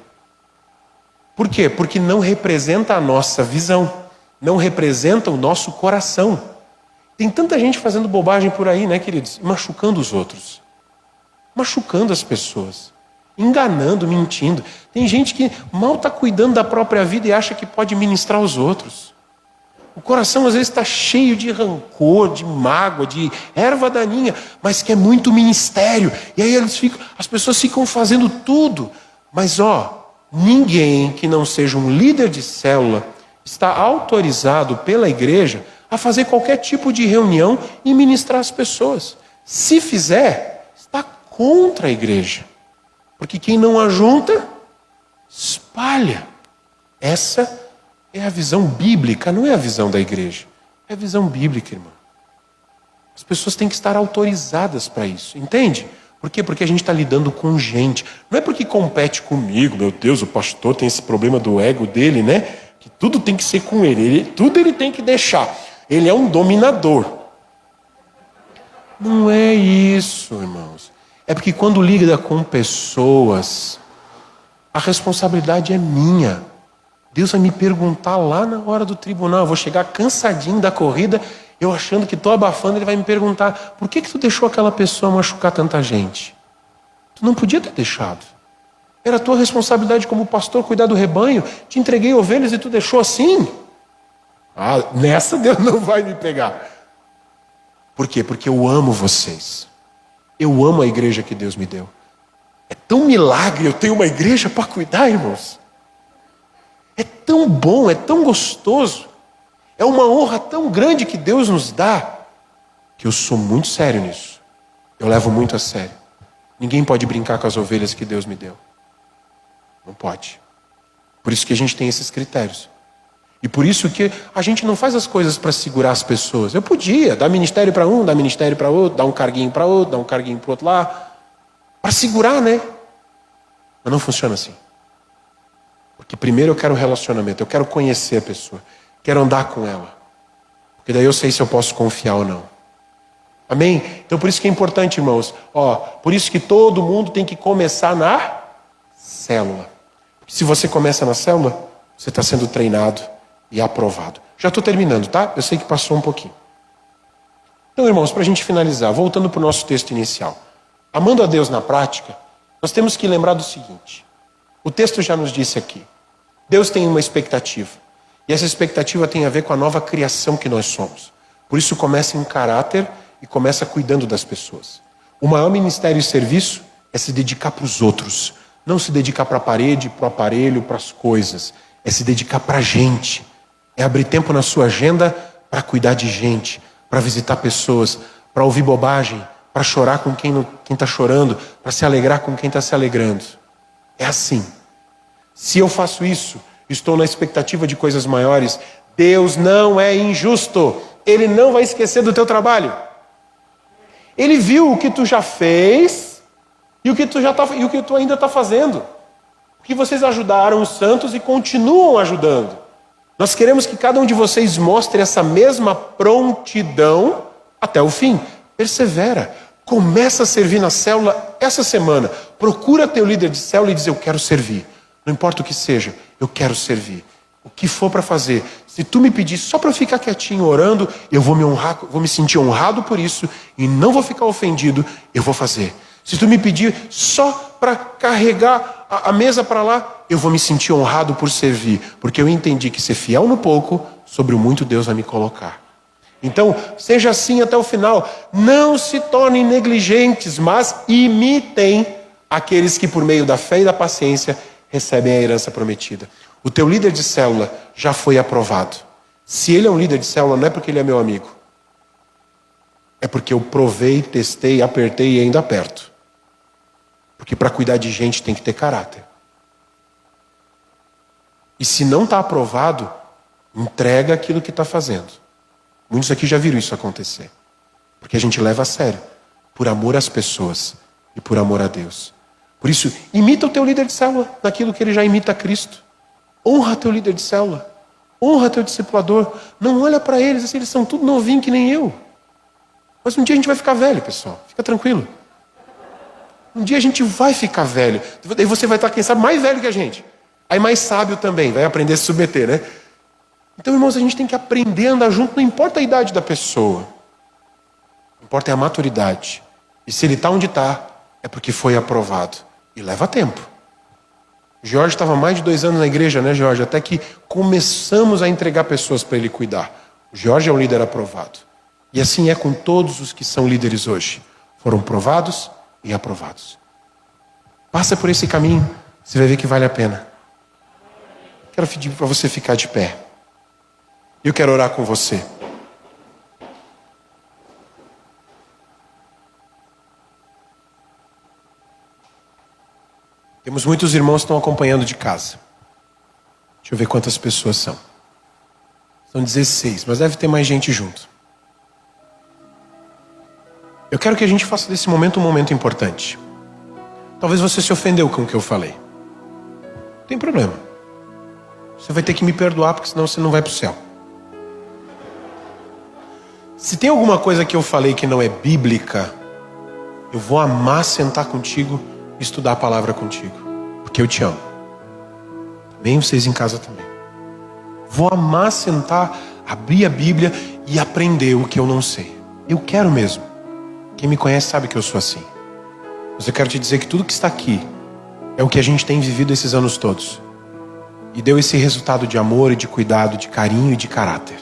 Por quê? Porque não representa a nossa visão, não representa o nosso coração. Tem tanta gente fazendo bobagem por aí, né, queridos? Machucando os outros, machucando as pessoas, enganando, mentindo. Tem gente que mal está cuidando da própria vida e acha que pode ministrar aos outros. O coração às vezes está cheio de rancor, de mágoa, de erva daninha, mas que é muito ministério. E aí as pessoas ficam fazendo tudo. Mas ninguém que não seja um líder de célula está autorizado pela igreja a fazer qualquer tipo de reunião e ministrar as pessoas. Se fizer, está contra a igreja. Porque quem não ajunta, espalha. Essa é a visão bíblica, não é a visão da igreja. É a visão bíblica, irmão. As pessoas têm que estar autorizadas para isso, entende? Por quê? Porque a gente está lidando com gente. Não é porque compete comigo, meu Deus, o pastor tem esse problema do ego dele, né? Que tudo tem que ser com ele. Tudo ele tem que deixar. Ele é um dominador. Não é isso, irmãos. É porque quando lida com pessoas, a responsabilidade é minha. Deus vai me perguntar lá na hora do tribunal. Eu vou chegar cansadinho da corrida, eu achando que estou abafando, ele vai me perguntar: por que tu deixou aquela pessoa machucar tanta gente? Tu não podia ter deixado. Era a tua responsabilidade como pastor cuidar do rebanho. Te entreguei ovelhas e tu deixou assim? Nessa Deus não vai me pegar. Por quê? Porque eu amo vocês. Eu amo a igreja que Deus me deu. É tão milagre eu ter uma igreja para cuidar, irmãos. É tão bom, é tão gostoso. É uma honra tão grande que Deus nos dá, que eu sou muito sério nisso. Eu levo muito a sério. Ninguém pode brincar com as ovelhas que Deus me deu. Não pode. Por isso que a gente tem esses critérios. E por isso que a gente não faz as coisas para segurar as pessoas. Eu podia dar ministério para um, dar ministério para outro, dar um carguinho para outro, dar um carguinho para outro lá. Para segurar, né? Mas não funciona assim. Porque primeiro eu quero relacionamento, eu quero conhecer a pessoa, quero andar com ela. Porque daí eu sei se eu posso confiar ou não. Amém? Então por isso que é importante, irmãos. Por isso que todo mundo tem que começar na célula. Se você começa na célula, você está sendo treinado e aprovado. Já estou terminando, tá? Eu sei que passou um pouquinho. Então, irmãos, para a gente finalizar, voltando para o nosso texto inicial. Amando a Deus na prática, nós temos que lembrar do seguinte. O texto já nos disse aqui. Deus tem uma expectativa. E essa expectativa tem a ver com a nova criação que nós somos. Por isso começa em caráter e começa cuidando das pessoas. O maior ministério e serviço é se dedicar para os outros. Não se dedicar para a parede, para o aparelho, para as coisas. É se dedicar para a gente. É abrir tempo na sua agenda para cuidar de gente, para visitar pessoas, para ouvir bobagem, para chorar com quem está chorando, para se alegrar com quem está se alegrando. É assim. Se eu faço isso, estou na expectativa de coisas maiores. Deus não é injusto. Ele não vai esquecer do teu trabalho. Ele viu o que tu já fez e o que tu ainda está fazendo. Porque vocês ajudaram os santos e continuam ajudando. Nós queremos que cada um de vocês mostre essa mesma prontidão até o fim. Persevera. Começa a servir na célula essa semana. Procura teu líder de célula e diz: eu quero servir. Não importa o que seja, eu quero servir. o que for para fazer. Se tu me pedir só para eu ficar quietinho orando, eu vou me honrar, vou me sentir honrado por isso e não vou ficar ofendido, eu vou fazer. Se tu me pedir só para carregar a mesa para lá, eu vou me sentir honrado por servir, porque eu entendi que ser fiel no pouco, sobre o muito Deus vai me colocar. Então, seja assim até o final. Não se tornem negligentes, mas imitem aqueles que por meio da fé e da paciência recebem a herança prometida. O teu líder de célula já foi aprovado. Se ele é um líder de célula, não é porque ele é meu amigo. É porque eu provei, testei, apertei e ainda aperto. Porque para cuidar de gente tem que ter caráter. E se não está aprovado, entrega aquilo que está fazendo. Muitos aqui já viram isso acontecer. Porque a gente leva a sério. Por amor às pessoas e por amor a Deus. Por isso, imita o teu líder de célula naquilo que ele já imita a Cristo. Honra teu líder de célula. Honra teu discipulador. Não olha para eles assim, eles são tudo novinho que nem eu. Mas um dia a gente vai ficar velho, pessoal. Fica tranquilo. Um dia a gente vai ficar velho. Daí você vai estar, quem sabe, mais velho que a gente. Aí mais sábio também, vai aprender a se submeter, né? Então, irmãos, a gente tem que aprender a andar junto, não importa a idade da pessoa. O que importa é a maturidade. E se ele está onde está, é porque foi aprovado. E leva tempo. Jorge estava mais de 2 anos na igreja, né, Jorge? Até que começamos a entregar pessoas para ele cuidar. O Jorge é um líder aprovado. E assim é com todos os que são líderes hoje. Foram provados e aprovados. Passa por esse caminho, você vai ver que vale a pena. Quero pedir para você ficar de pé. Eu quero orar com você. Temos muitos irmãos que estão acompanhando de casa. Deixa eu ver quantas pessoas são. São 16, mas deve ter mais gente junto. Eu quero que a gente faça desse momento um momento importante. Talvez você se ofendeu com o que eu falei. Não tem problema. Você vai ter que me perdoar, porque senão você não vai para o céu. Se tem alguma coisa que eu falei que não é bíblica, eu vou amar sentar contigo e estudar a palavra contigo. Porque eu te amo. Amém? Vocês em casa também. Vou amar sentar, abrir a Bíblia e aprender o que eu não sei. Eu quero mesmo. Quem me conhece sabe que eu sou assim. Mas eu quero te dizer que tudo que está aqui é o que a gente tem vivido esses anos todos. E deu esse resultado de amor e de cuidado, de carinho e de caráter.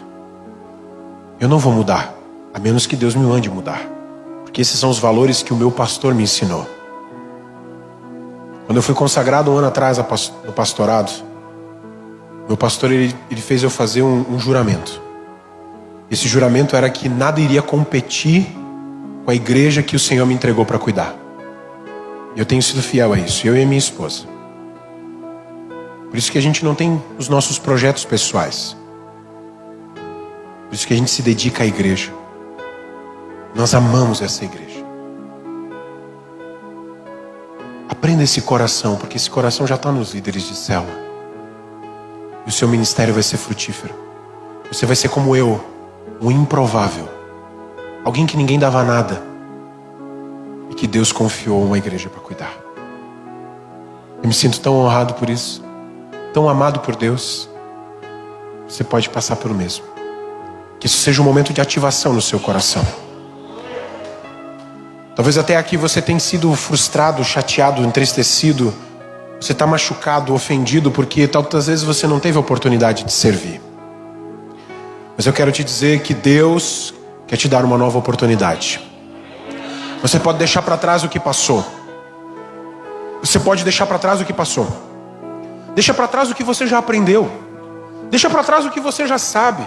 Eu não vou mudar, a menos que Deus me mande mudar. Porque esses são os valores que o meu pastor me ensinou. Quando eu fui consagrado 1 ano atrás no pastorado, meu pastor ele fez eu fazer um juramento. Esse juramento era que nada iria competir com a igreja que o Senhor me entregou para cuidar. E eu tenho sido fiel a isso, eu e a minha esposa. Por isso que a gente não tem os nossos projetos pessoais. Por isso que a gente se dedica à igreja. Nós amamos essa igreja. Aprenda esse coração, porque esse coração já está nos líderes de célula. E o seu ministério vai ser frutífero. Você vai ser como eu, um improvável. Alguém que ninguém dava nada. E que Deus confiou uma igreja para cuidar. Eu me sinto tão honrado por isso. Tão amado por Deus. Você pode passar pelo mesmo. Que isso seja um momento de ativação no seu coração. Talvez até aqui você tenha sido frustrado, chateado, entristecido. Você está machucado, ofendido, porque tantas vezes você não teve a oportunidade de servir. Mas eu quero te dizer que Deus quer te dar uma nova oportunidade. Você pode deixar para trás o que passou. Você pode deixar para trás o que passou. Deixa para trás o que você já aprendeu. Deixa para trás o que você já sabe.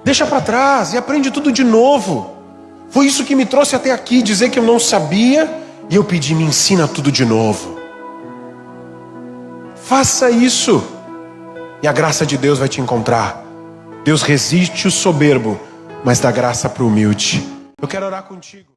Deixa para trás e aprende tudo de novo. Foi isso que me trouxe até aqui, dizer que eu não sabia e eu pedi, me ensina tudo de novo. Faça isso e a graça de Deus vai te encontrar. Deus resiste o soberbo, mas dá graça para o humilde. Eu quero orar contigo.